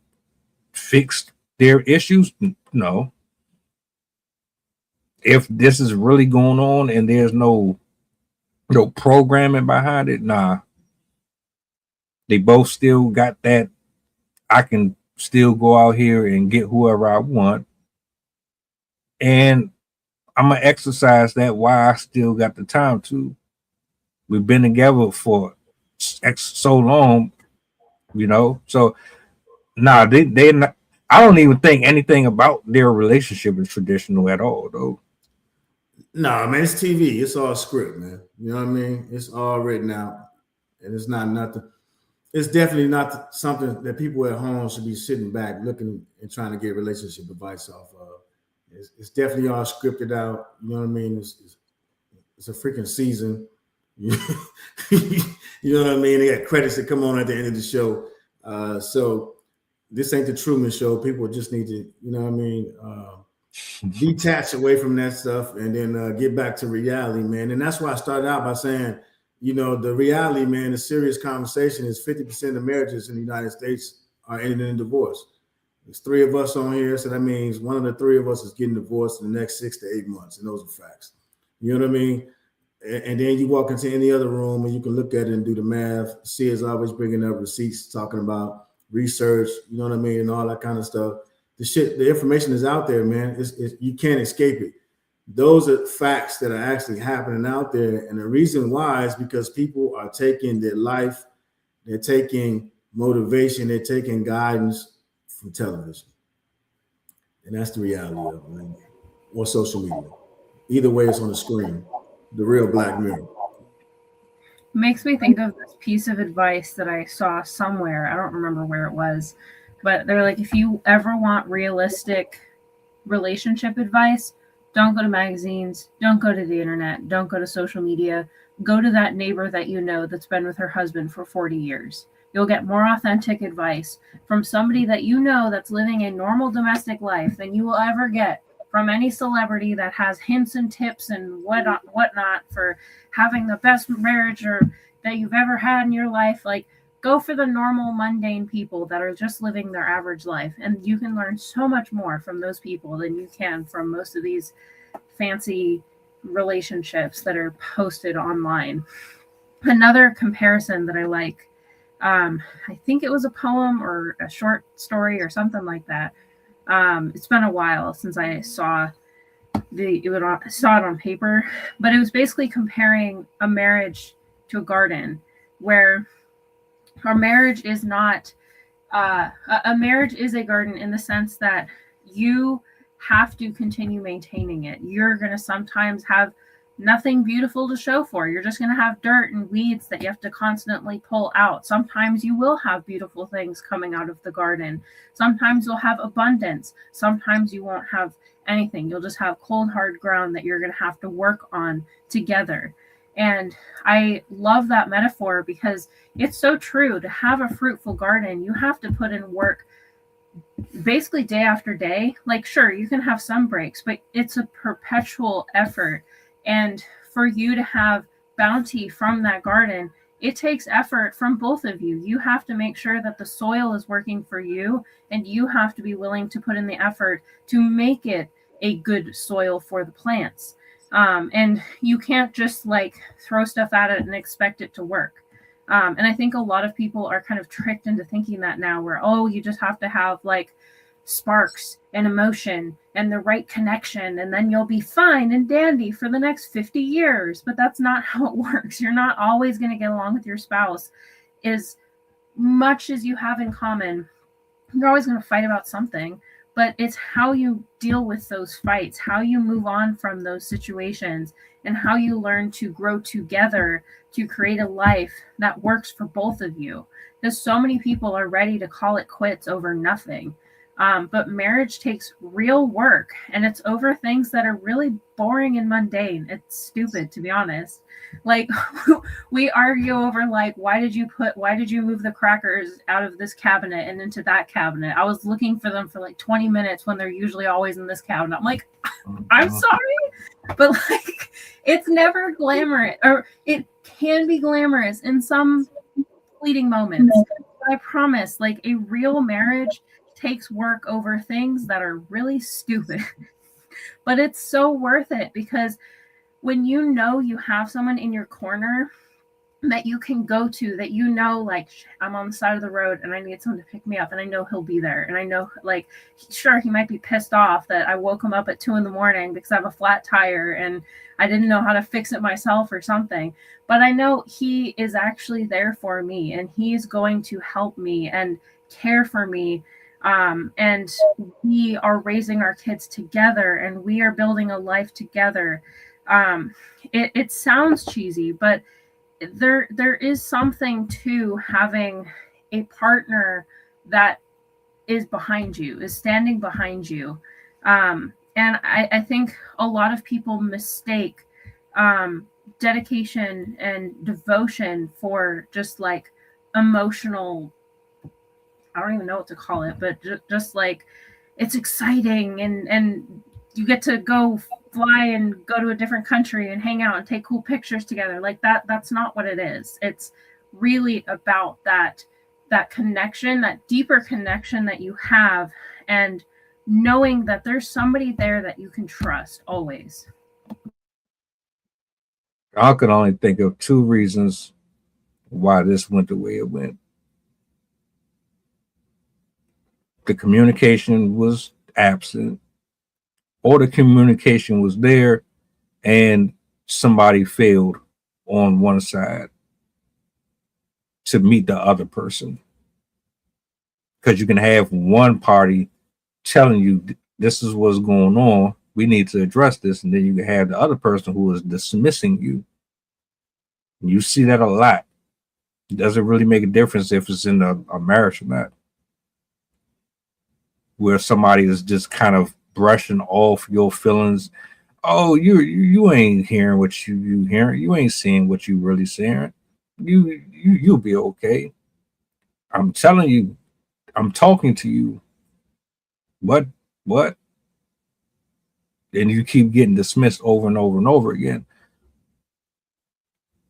Speaker 6: fix their issues? No. If this is really going on and there's no programming behind it, nah. They both still got that. I can still go out here and get whoever I want. And I'm going to exercise that while I still got the time to. We've been together for so long, you know. So nah, they not. I don't even think anything about their relationship is traditional at all, though.
Speaker 8: Nah, man, it's TV. It's all script, man. You know what I mean? It's all written out, and it's not nothing. It's definitely not something that people at home should be sitting back looking and trying to get relationship advice off of. It's definitely all scripted out. You know what I mean? It's a freaking season. You know what I mean? They got credits that come on at the end of the show. So this ain't the Truman Show. People just need to, you know what I mean, detach away from that stuff and then get back to reality, man. And that's why I started out by saying, you know, the reality, man, the serious conversation is 50% of marriages in the United States are ending in divorce. There's 3 of us on here, so that means one of the 3 of us is getting divorced in the next 6 to 8 months, and those are facts. You know what I mean? And then you walk into any other room and you can look at it and do the math. See, is always bringing up receipts, talking about research, you know what I mean, and all that kind of stuff. The information is out there, man. You can't escape it. Those are facts that are actually happening out there. And the reason why is because people are taking their life, they're taking motivation, they're taking guidance from television. And that's the reality of it, man. Or social media. Either way, it's on the screen. The real Black Mirror.
Speaker 7: Makes me think of this piece of advice that I saw somewhere. I don't remember where it was, but they're like, if you ever want realistic relationship advice, don't go to magazines, don't go to the internet, don't go to social media, go to that neighbor that you know that's been with her husband for 40 years. You'll get more authentic advice from somebody that you know that's living a normal domestic life than you will ever get from any celebrity that has hints and tips and whatnot for having the best marriage or that you've ever had in your life. Like, go for the normal, mundane people that are just living their average life. And you can learn so much more from those people than you can from most of these fancy relationships that are posted online. Another comparison that I like, I think it was a poem or a short story or something like that. It's been a while since I saw it on paper, but it was basically comparing a marriage to a garden, where our marriage is not a marriage is a garden in the sense that you have to continue maintaining it. You're going to sometimes have nothing beautiful to show for. You're just going to have dirt and weeds that you have to constantly pull out. Sometimes you will have beautiful things coming out of the garden. Sometimes you'll have abundance. Sometimes you won't have anything. You'll just have cold, hard ground that you're going to have to work on together. And I love that metaphor because it's so true. To have a fruitful garden, you have to put in work basically day after day. Like, sure, you can have some breaks, but it's a perpetual effort. And for you to have bounty from that garden, it takes effort from both of you. You have to make sure that the soil is working for you, and you have to be willing to put in the effort to make it a good soil for the plants. And you can't just like throw stuff at it and expect it to work. And I think a lot of people are kind of tricked into thinking that now, where, oh, you just have to have like sparks and emotion and the right connection, and then you'll be fine and dandy for the next 50 years. But that's not how it works. You're not always going to get along with your spouse. As much as you have in common, you're always going to fight about something. But it's how you deal with those fights, how you move on from those situations, and how you learn to grow together to create a life that works for both of you. Because so many people are ready to call it quits over nothing. But marriage takes real work, and it's over things that are really boring and mundane. It's stupid, to be honest. Like, we argue over, like, why did you move the crackers out of this cabinet and into that cabinet? I was looking for them for like 20 minutes when they're usually always in this cabinet. I'm like, I'm sorry, but like, it's never glamorous, or it can be glamorous in some fleeting moments. But I promise, like, a real marriage takes work over things that are really stupid. But it's so worth it, because when you know you have someone in your corner that you can go to, that you know, like, I'm on the side of the road and I need someone to pick me up, and I know he'll be there, and I know, like, sure, he might be pissed off that I woke him up at 2 a.m. because I have a flat tire and I didn't know how to fix it myself or something, but I know he is actually there for me, and he's going to help me and care for me. And we are raising our kids together, and we are building a life together. It sounds cheesy, but there is something to having a partner that is behind you, is standing behind you. And I think a lot of people mistake dedication and devotion for just like emotional, I don't even know what to call it, but just like, it's exciting, and you get to go fly and go to a different country and hang out and take cool pictures together. Like that's not what it is. It's really about that connection, that deeper connection that you have, and knowing that there's somebody there that you can trust always.
Speaker 6: I could only think of two reasons why this went the way it went. The communication was absent, or the communication was there and somebody failed on one side to meet the other person. Because you can have one party telling you this is what's going on, we need to address this, and then you can have the other person who is dismissing you. You see that a lot. It doesn't really make a difference if it's in a marriage or not, where somebody is just kind of brushing off your feelings. Oh, you ain't hearing what you hearing. You ain't seeing what you really seeing. You'll be okay. I'm telling you. I'm talking to you. What? And you keep getting dismissed over and over and over again.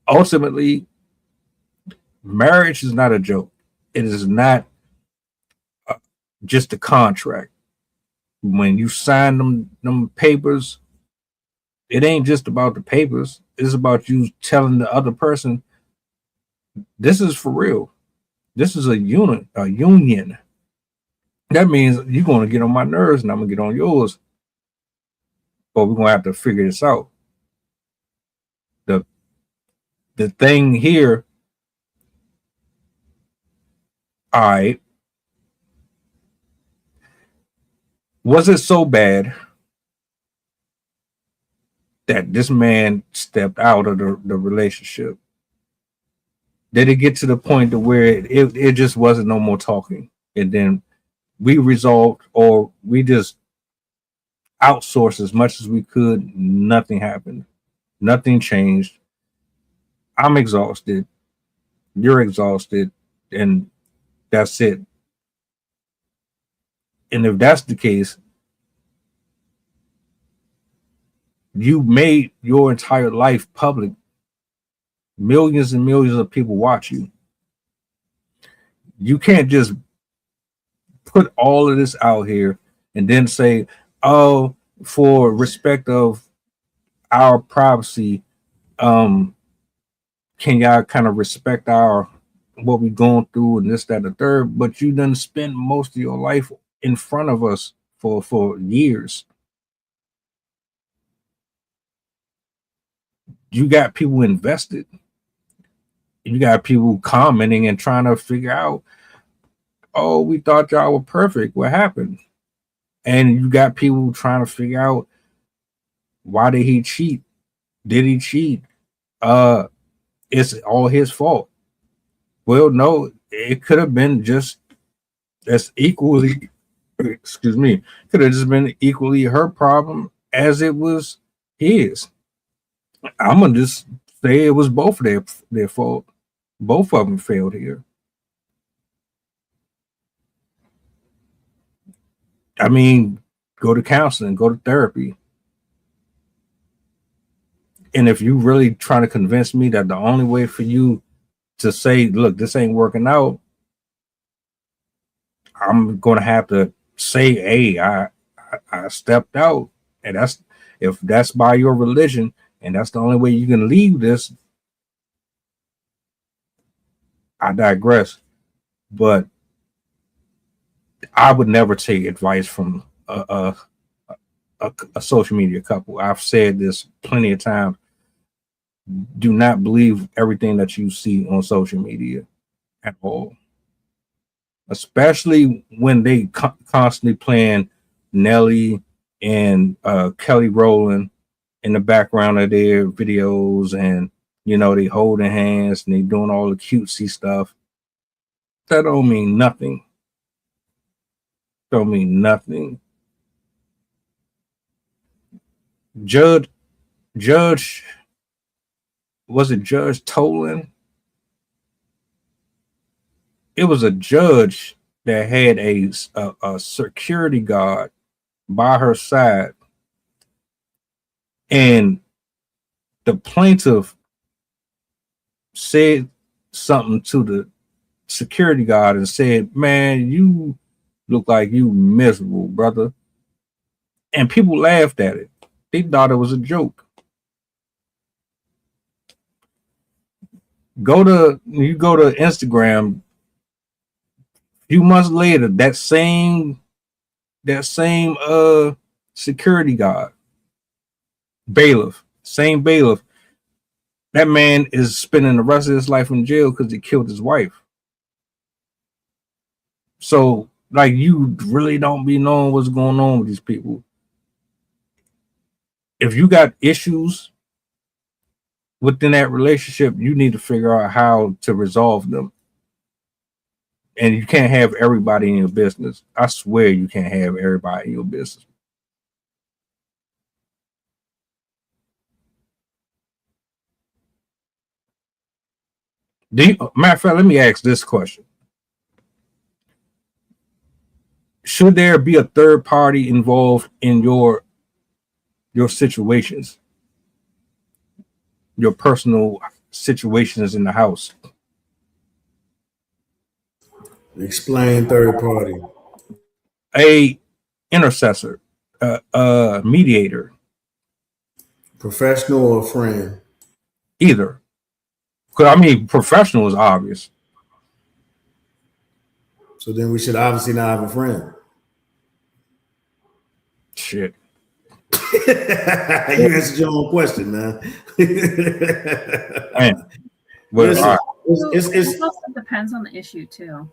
Speaker 6: Ultimately, marriage is not a joke. It is not just a contract. When you sign them papers, it ain't just about the papers. It's about you telling the other person, this is for real. This is a union. That means you're going to get on my nerves and I'm going to get on yours. But we're going to have to figure this out. The thing here, all right, was it so bad that this man stepped out of the relationship? Did it get to the point to where it just wasn't no more talking, and then we resolved, or we just outsourced as much as we could? Nothing happened. Nothing changed. I'm exhausted. You're exhausted, and that's it. And if that's the case, you made your entire life public. Millions and millions of people watch you. You can't just put all of this out here and then say, oh, for respect of our privacy, can y'all kind of respect our what we're going through and this, that, and the third? But you done spend most of your life in front of us for years. You got people invested. You got people commenting and trying to figure out, oh, we thought y'all were perfect. What happened? And you got people trying to figure out, why did he cheat? Did he cheat? It's all his fault. Well, no, it could have been just as equally, excuse me, could have just been equally her problem as it was his. I'm gonna just say it was both of their fault. Both of them failed here. I mean, go to counseling, go to therapy. And if you really trying to convince me that the only way for you to say, look, this ain't working out, I'm going to have to say, hey, I stepped out. And if that's by your religion and that's the only way you can leave this, I digress. But I would never take advice from a social media couple. I've said this plenty of times. Do not believe everything that you see on social media at all, especially when they constantly playing Nelly and Kelly Rowland in the background of their videos, and they holding hands and they doing all the cutesy stuff. That don't mean nothing. Don't mean nothing. Judge, was it Judge Tolan? It was a judge that had a security guard by her side, and the plaintiff said something to the security guard and said, "Man, you look like you miserable, brother." And people laughed at it. They thought it was a joke. You go to Instagram. A few months later, that same security guard, bailiff, same bailiff, that man is spending the rest of his life in jail because he killed his wife. So, like, you really don't be knowing what's going on with these people. If you got issues within that relationship, you need to figure out how to resolve them. And you can't have everybody in your business. I swear you can't have everybody in your business. Matter of fact, let me ask this question. Should there be a third party involved in your situations, your personal situations in the house?
Speaker 8: Explain third party.
Speaker 6: A intercessor, a mediator.
Speaker 8: Professional or friend?
Speaker 6: Either. Because, professional is obvious.
Speaker 8: So then we should obviously not have a friend.
Speaker 6: Shit.
Speaker 8: You answered your own question, man.
Speaker 6: Man. Well,
Speaker 7: it also depends on the issue too.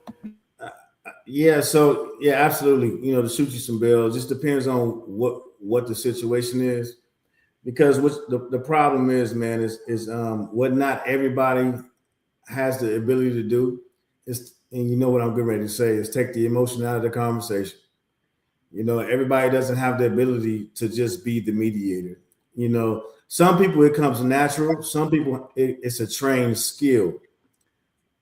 Speaker 8: Yeah, so yeah, absolutely. To shoot you some bells, just depends on what the situation is. Because the problem is, man, is what not everybody has the ability to do is, and you know what I'm getting ready to say, is take the emotion out of the conversation. Everybody doesn't have the ability to just be the mediator. Some people it comes natural. Some people it's a trained skill,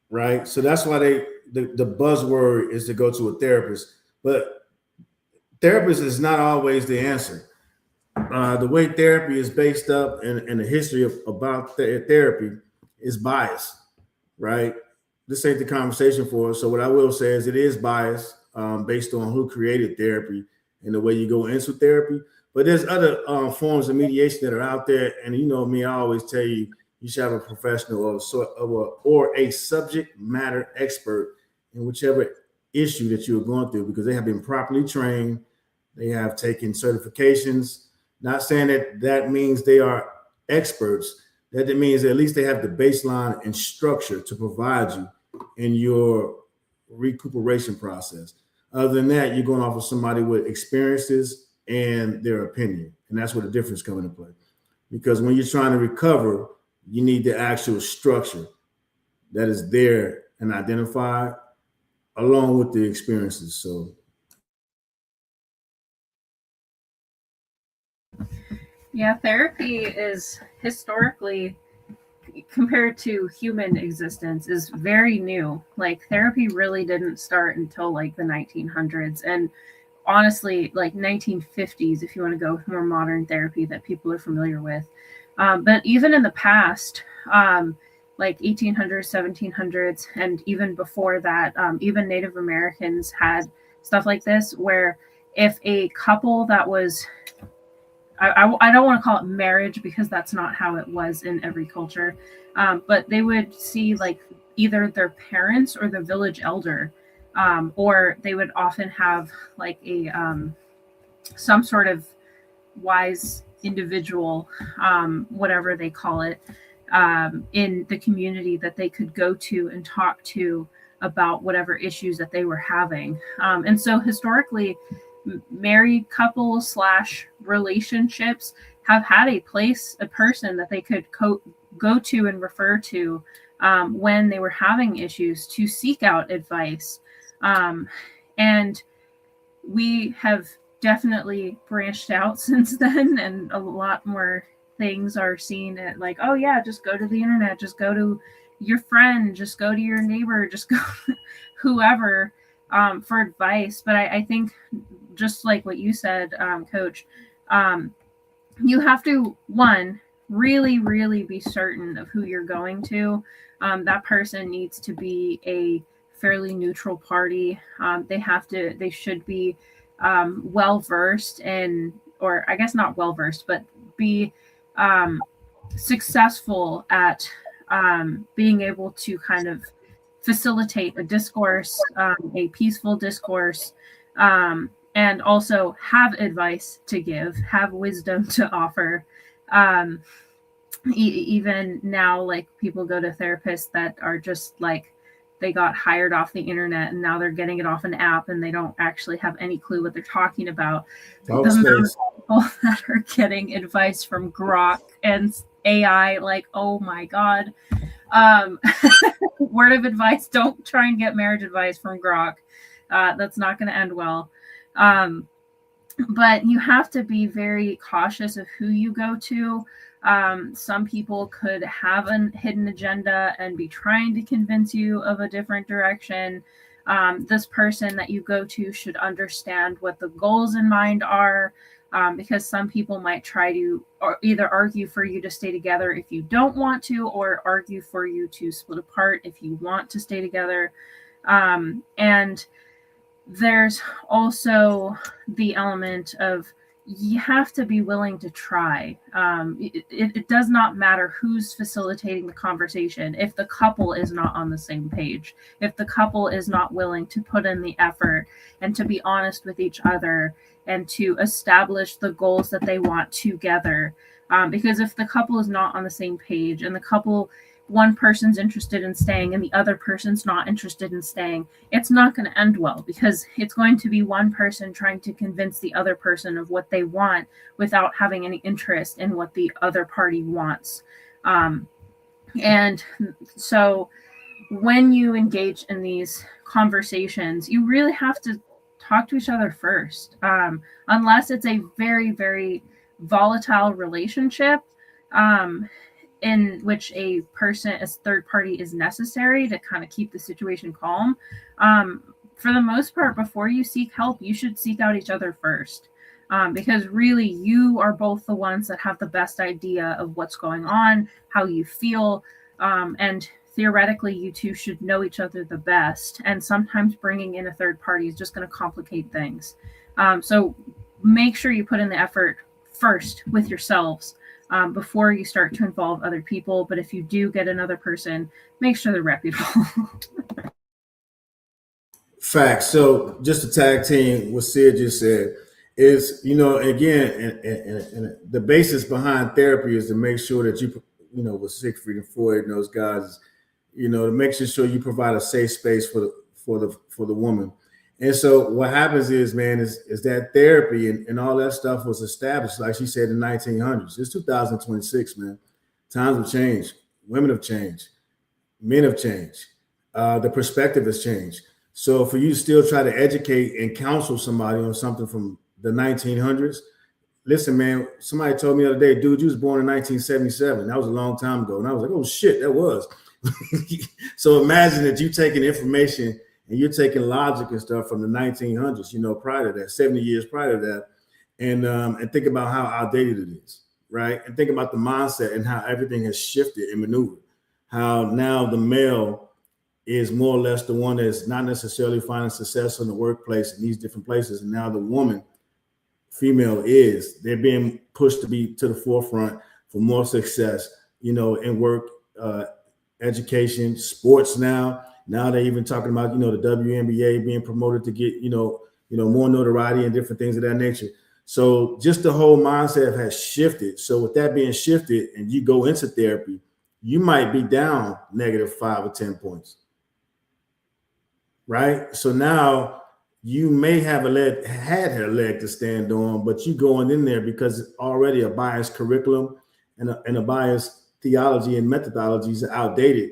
Speaker 8: right? So that's why the buzzword is to go to a therapist, but therapist is not always the answer. The way therapy is based up and the history about therapy is biased, right? This ain't the conversation for us. So what I will say is it is biased based on who created therapy and the way you go into therapy. But there's other forms of mediation that are out there. And you know me, I always tell you, you should have a professional or a subject matter expert in whichever issue that you're going through, because they have been properly trained. They have taken certifications. Not saying that means they are experts. That means at least they have the baseline and structure to provide you in your recuperation process. Other than that, you're going off of somebody with experiences and their opinion. And that's where the difference comes into play. Because when you're trying to recover, you need the actual structure that is there and identified along with the experiences. So
Speaker 7: yeah, therapy is historically, compared to human existence, is very new. Like, therapy really didn't start until like the 1900s, and honestly, like 1950s, if you want to go with more modern therapy that people are familiar with. But even in the past, like 1800s, 1700s, and even before that, even Native Americans had stuff like this, where if a couple that was, I don't want to call it marriage because that's not how it was in every culture, but they would see like either their parents or the village elder, or they would often have like a some sort of wise individual, whatever they call it, in the community that they could go to and talk to about whatever issues that they were having. And so historically, married couples / relationships have had a person that they could go to and refer to when they were having issues to seek out advice. And we have definitely branched out since then, and a lot more things are seen at like, oh yeah, just go to the internet, just go to your friend, just go to your neighbor, just go whoever for advice. But I think just like what you said, Coach, you have to, one, really be certain of who you're going to. That person needs to be a fairly neutral party. They should be well versed in, or I guess not well versed, but be successful at being able to kind of facilitate a discourse, a peaceful discourse, and also have advice to give, have wisdom to offer. Even now, like, people go to therapists that are just like, they got hired off the internet and now they're getting it off an app and they don't actually have any clue what they're talking about. The amount of people that are getting advice from Grok and AI, like, oh my God. Word of advice, don't try and get marriage advice from Grok. That's not going to end well. But you have to be very cautious of who you go to. Some people could have a hidden agenda and be trying to convince you of a different direction. This person that you go to should understand what the goals in mind are, because some people might try to either argue for you to stay together if you don't want to, or argue for you to split apart if you want to stay together. And there's also the element of, you have to be willing to try. It does not matter who's facilitating the conversation if the couple is not on the same page, if the couple is not willing to put in the effort and to be honest with each other and to establish the goals that they want together. Because if the couple is not on the same page and one person's interested in staying and the other person's not interested in staying, it's not going to end well, because it's going to be one person trying to convince the other person of what they want without having any interest in what the other party wants. And so when you engage in these conversations, you really have to talk to each other first, unless it's a very, very volatile relationship, in which a third party is necessary to kind of keep the situation calm. For the most part, before you seek help, you should seek out each other first, because really you are both the ones that have the best idea of what's going on, how you feel, and theoretically you two should know each other the best. And sometimes bringing in a third party is just going to complicate things. So make sure you put in the effort first with yourselves, before you start to involve other people. But if you do get another person, make sure they're reputable.
Speaker 8: Facts. So just to tag team what Sid just said is, again, and the basis behind therapy is to make sure that with Siegfried and Freud and those guys, to make sure you provide a safe space for the woman. And so what happens is, man, is that therapy and all that stuff was established, like she said, in the 1900s. It's 2026, man. Times have changed. Women have changed. Men have changed. The perspective has changed. So for you to still try to educate and counsel somebody on something from the 1900s, listen, man, somebody told me the other day, dude, you was born in 1977. That was a long time ago. And I was like, oh, shit, that was. So imagine that you taking information and you're taking logic and stuff from the 1900s, prior to that, 70 years prior to that, and think about how outdated it is, right? And think about the mindset and how everything has shifted and maneuvered. How now the male is more or less the one that's not necessarily finding success in the workplace in these different places, and now the woman, female, they're being pushed to be to the forefront for more success, in work, education, sports now. Now they're even talking about, the WNBA being promoted to get, more notoriety and different things of that nature. So just the whole mindset has shifted. So with that being shifted and you go into therapy, you might be down -5 or 10 points. Right? So now you may have had a leg to stand on, but you going in there because it's already a biased curriculum and a biased theology and methodologies are outdated.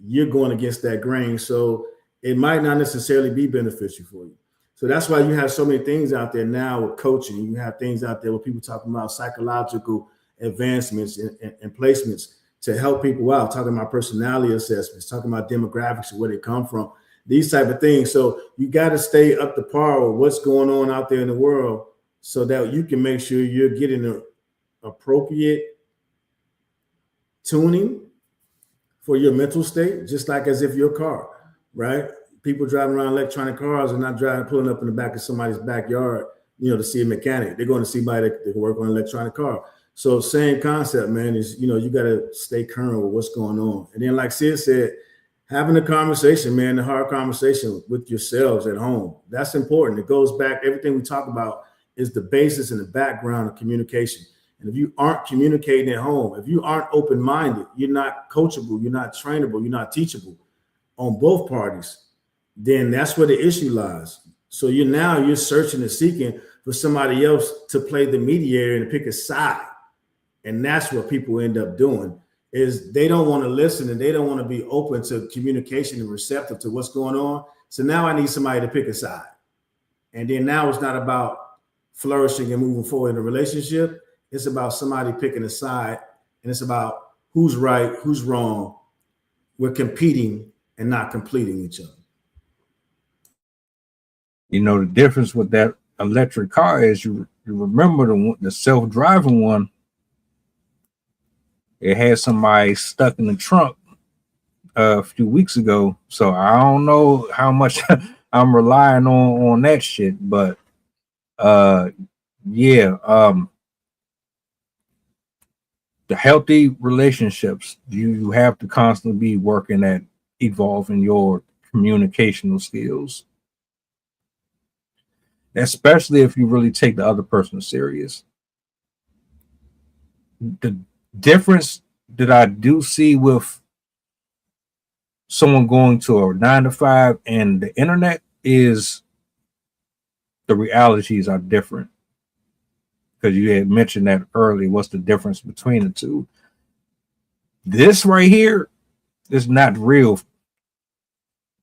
Speaker 8: You're going against that grain. So it might not necessarily be beneficial for you. So that's why you have so many things out there now with coaching. You have things out there with people talking about psychological advancements and placements to help people out, talking about personality assessments, talking about demographics and where they come from, these type of things. So you got to stay up to par with what's going on out there in the world so that you can make sure you're getting the appropriate tuning for your mental state, just like as if your car, right? People driving around electronic cars are not pulling up in the back of somebody's backyard, to see a mechanic. They're going to see somebody that can work on an electronic car. So same concept, man, is, you got to stay current with what's going on. And then like Sid said, having a conversation, man, the hard conversation with yourselves at home. That's important. It goes back. Everything we talk about is the basis and the background of communication. And if you aren't communicating at home, if you aren't open-minded, you're not coachable, you're not trainable, you're not teachable on both parties, then that's where the issue lies. So you're searching and seeking for somebody else to play the mediator and pick a side. And that's what people end up doing, is they don't want to listen and they don't want to be open to communication and receptive to what's going on. So now I need somebody to pick a side. And then now it's not about flourishing and moving forward in a relationship. It's about somebody picking a side, and it's about who's right, who's wrong. We're competing and not completing each other.
Speaker 6: The difference with that electric car is you remember the self-driving one. It had somebody stuck in the trunk a few weeks ago. So I don't know how much I'm relying on that shit, but the healthy relationships, you have to constantly be working at evolving your communicational skills, especially if you really take the other person serious. The difference that I do see with someone going to a 9-to-5 and the internet is the realities are different. Because you had mentioned that earlier. What's the difference between the two? This right here is not real,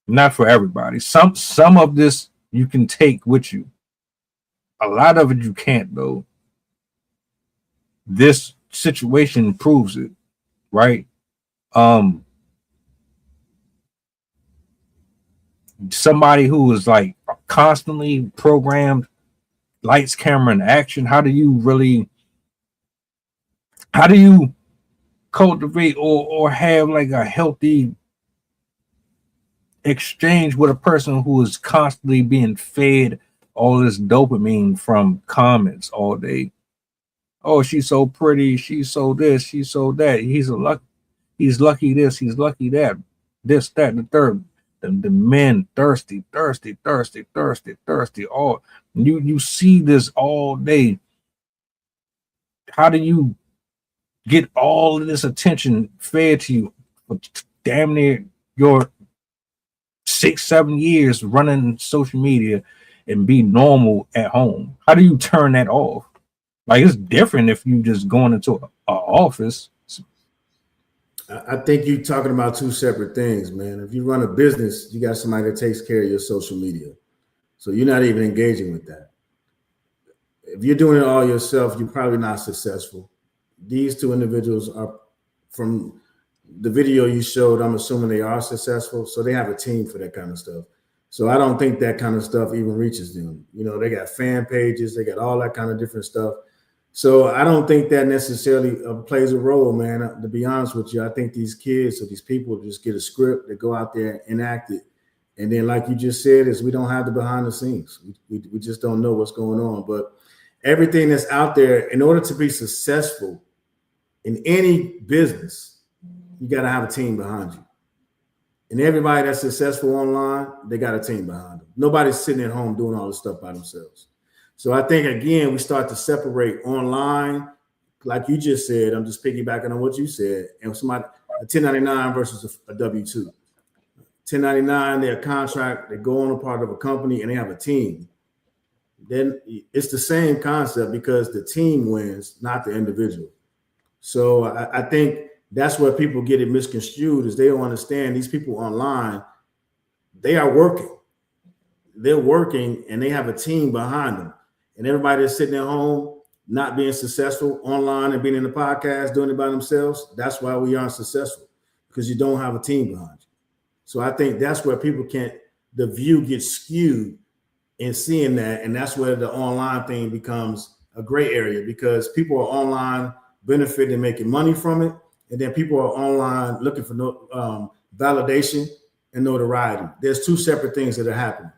Speaker 6: not for everybody. Some of this you can take with you. A lot of it you can't, though. This situation proves it, right? Somebody who is like constantly programmed, lights, camera, and action. How do you cultivate or have like a healthy exchange with a person who is constantly being fed all this dopamine from comments all day? Oh, she's so pretty, she's so this, she's so that, he's lucky this, he's lucky that, this, that, and the third. The men thirsty. All you see this all day. How do you get all of this attention fed to you for damn near your 6-7 years running social media and be normal at home? How do you turn that off? Like, it's different if you just going into an office.
Speaker 8: I think you're talking about two separate things, man. If you run a business, you got somebody that takes care of your social media. So you're not even engaging with that. If you're doing it all yourself, you're probably not successful. These two individuals are, from the video you showed, I'm assuming they are successful. So they have a team for that kind of stuff. So I don't think that kind of stuff even reaches them. They got fan pages, they got all that kind of different stuff. So I don't think that necessarily plays a role, man. To be honest with you, I think these kids or these people just get a script, they go out there and enact it. And then, like you just said, is we don't have the behind the scenes. We just don't know what's going on. But everything that's out there, in order to be successful in any business, you got to have a team behind you. And everybody that's successful online, they got a team behind them. Nobody's sitting at home doing all this stuff by themselves. So I think, again, we start to separate online, like you just said. I'm just piggybacking on what you said. And somebody, a 1099 versus a W-2. 1099, they're a contract, they go on a part of a company, and they have a team. Then it's the same concept because the team wins, not the individual. So I think that's where people get it misconstrued, is they don't understand these people online, they are working. They're working and they have a team behind them. And everybody that's sitting at home, not being successful online and being in the podcast, doing it by themselves, that's why we aren't successful, because you don't have a team behind you. So I think that's where people the view gets skewed in seeing that. And that's where the online thing becomes a gray area, because people are online benefiting, making money from it. And then people are online looking for validation and notoriety. There's two separate things that are happening.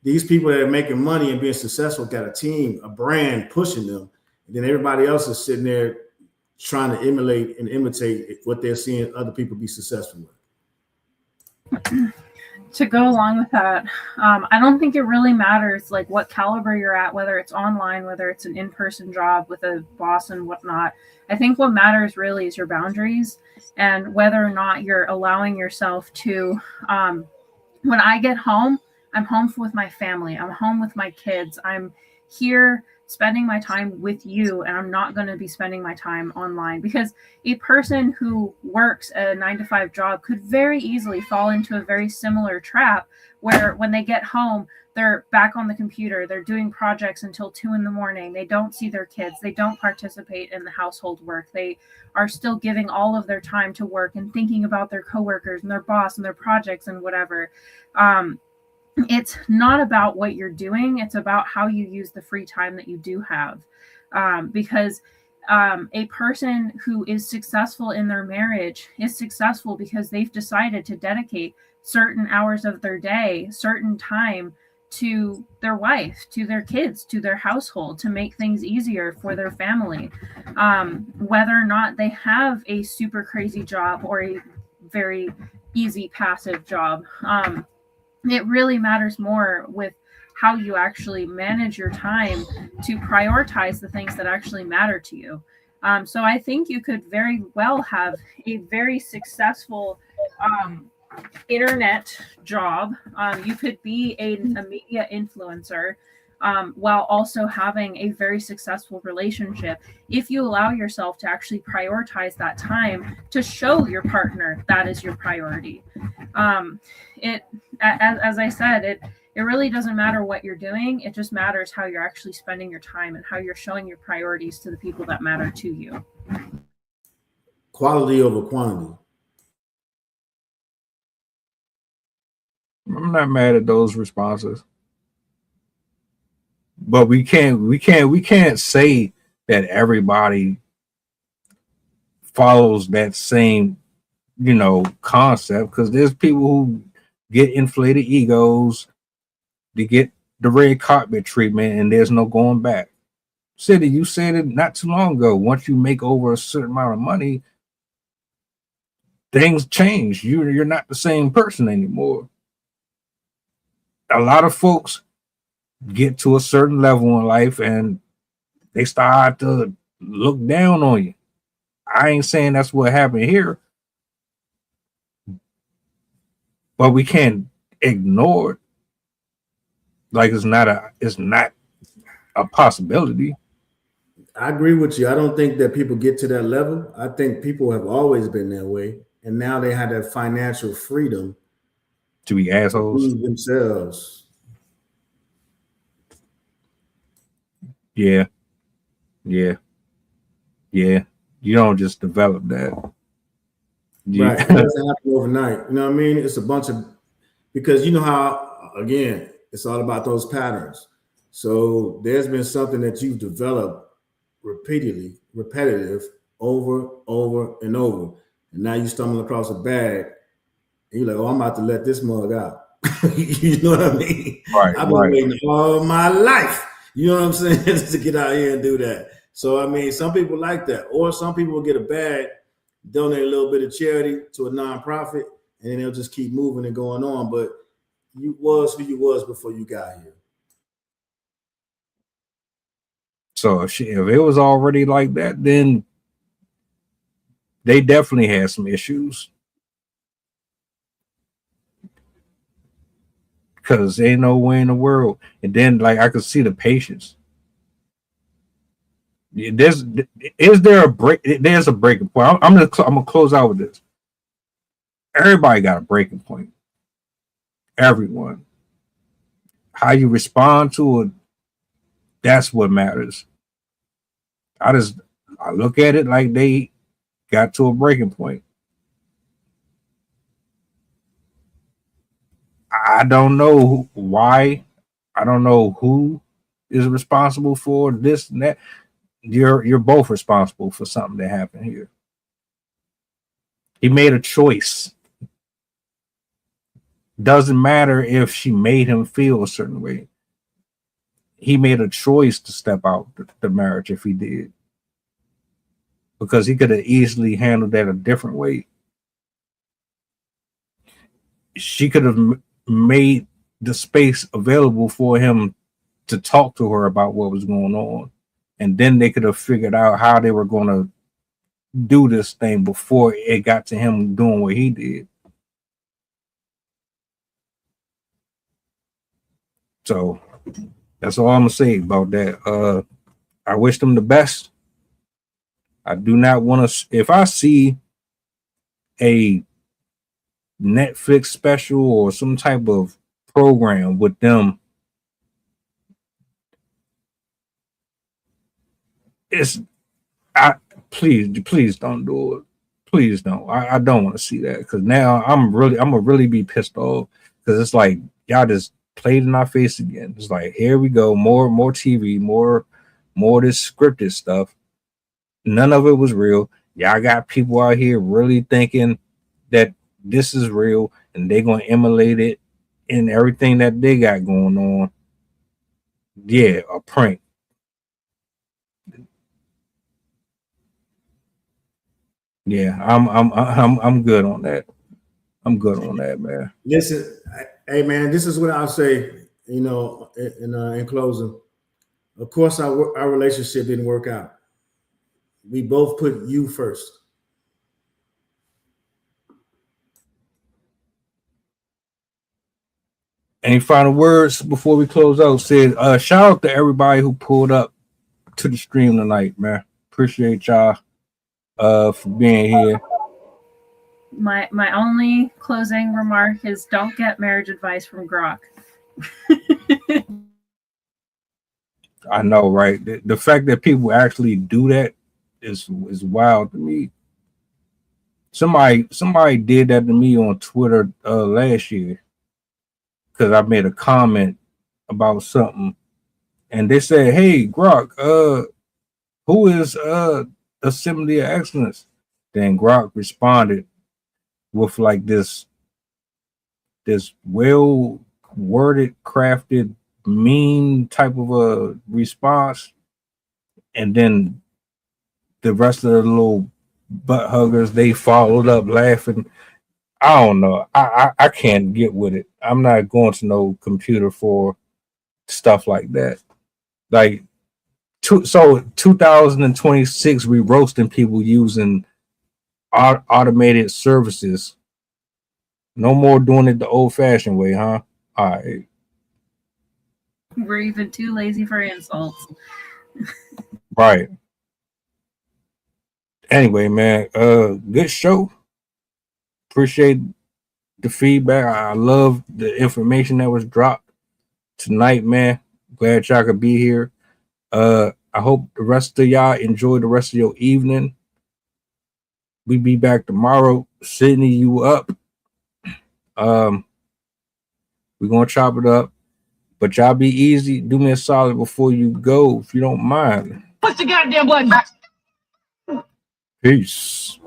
Speaker 8: These people that are making money and being successful got a team, a brand pushing them. And then everybody else is sitting there trying to emulate and imitate what they're seeing other people be successful with.
Speaker 7: To go along with that, I don't think it really matters like what caliber you're at, whether it's online, whether it's an in-person job with a boss and whatnot. I think what matters really is your boundaries and whether or not you're allowing yourself to, when I get home, I'm home with my family. I'm home with my kids. I'm here spending my time with you, and I'm not going to be spending my time online, because a person who works a 9-to-5 job could very easily fall into a very similar trap where when they get home, they're back on the computer, they're doing projects until 2 a.m. They don't see their kids. They don't participate in the household work. They are still giving all of their time to work and thinking about their coworkers and their boss and their projects and whatever. It's not about what you're doing. It's about how you use the free time that you do have. Because a person who is successful in their marriage is successful because they've decided to dedicate certain hours of their day, certain time to their wife, to their kids, to their household, to make things easier for their family. Whether or not they have a super crazy job or a very easy passive job. It really matters more with how you actually manage your time to prioritize the things that actually matter to you. So I think you could very well have a very successful internet job. You could be a media influencer while also having a very successful relationship, if you allow yourself to actually prioritize that time to show your partner that is your priority. As I said, it really doesn't matter what you're doing. It just matters how you're actually spending your time and how you're showing your priorities to the people that matter to you.
Speaker 8: Quality over quantity.
Speaker 6: I'm not mad at those responses, but we can't say that everybody follows that same, concept, because there's people who get inflated egos, they get the red carpet treatment, and there's no going back. City, you said it not too long ago. Once you make over a certain amount of money, things change. You're not the same person anymore. A lot of folks get to a certain level in life and they start to look down on you. I ain't saying that's what happened here, but we can't ignore it. Like it's not a possibility.
Speaker 8: I agree with you. I don't think that people get to that level. I think people have always been that way, and now they have that financial freedom
Speaker 6: to be assholes
Speaker 8: themselves.
Speaker 6: Yeah. You don't just develop that.
Speaker 8: Right. It doesn't happen overnight. You know what I mean? It's a bunch of, because you know how, again, it's all about those patterns. So there's been something that you've developed repetitive, over and over. And now you stumble across a bag and you're like, oh, I'm about to let this mug out. You know what I mean?
Speaker 6: Right.
Speaker 8: I've been waiting all my life. You know what I'm saying? To get out here and do that. So, I mean, some people like that. Or some people will get a bag, donate a little bit of charity to a nonprofit, and then they'll just keep moving and going on. But you was who you was before you got here.
Speaker 6: So if it was already like that, then they definitely had some issues. Because ain't no way in the world. And then, like, I could see the patience. There's a breaking point. I'm gonna close out with this. Everybody got a breaking point. Everyone. How you respond to it, that's what matters. I look at it like they got to a breaking point. I don't know why. I don't know who is responsible for this and that. You're both responsible for something that happened here. He made a choice. Doesn't matter if she made him feel a certain way. He made a choice to step out the marriage if he did. Because he could have easily handled that a different way. She could have made the space available for him to talk to her about what was going on. And then they could have figured out how they were going to do this thing before it got to him doing what he did. So that's all I'm going to say about that. I wish them the best. I do not want to, if I see a Netflix special or some type of program with them, please don't do it. Please don't. I don't want to see that, because now I'm gonna really be pissed off, because it's like y'all just played in our face again. It's like, here we go, more TV, more this scripted stuff. None of it was real. Y'all got people out here really thinking that this is real, and they're gonna emulate it in everything that they got going on. Yeah, a prank. Yeah, I'm good on that. I'm good on that, man.
Speaker 8: Listen, hey man, this is what I'll say. You know, in closing, of course, our relationship didn't work out. We both put you first.
Speaker 6: Any final words before we close out? Said, shout out to everybody who pulled up to the stream tonight, man. Appreciate y'all for being here.
Speaker 7: My only closing remark is, don't get marriage advice from Grok.
Speaker 6: I know, right? The fact that people actually do that is wild to me. Somebody did that to me on Twitter last year, because I made a comment about something, and they said, "Hey, Grok, who is Assembly of Excellence?" Then Grok responded with like this well worded, crafted, mean type of a response, and then the rest of the little butt huggers, they followed up laughing. I don't know. I can't get with it. I'm not going to no computer for stuff like that. Like, so 2026, we roasting people using automated services. No more doing it the old-fashioned way, huh? All right.
Speaker 7: We're even too lazy for insults.
Speaker 6: Right. Anyway, man, good show. Appreciate the feedback. I love the information that was dropped tonight, man. Glad y'all could be here. I hope the rest of y'all enjoy the rest of your evening. We be back tomorrow. Sydney, you up? We're gonna chop it up, but y'all be easy. Do me a solid before you go, if you don't mind.
Speaker 10: What's the goddamn button?
Speaker 6: Peace.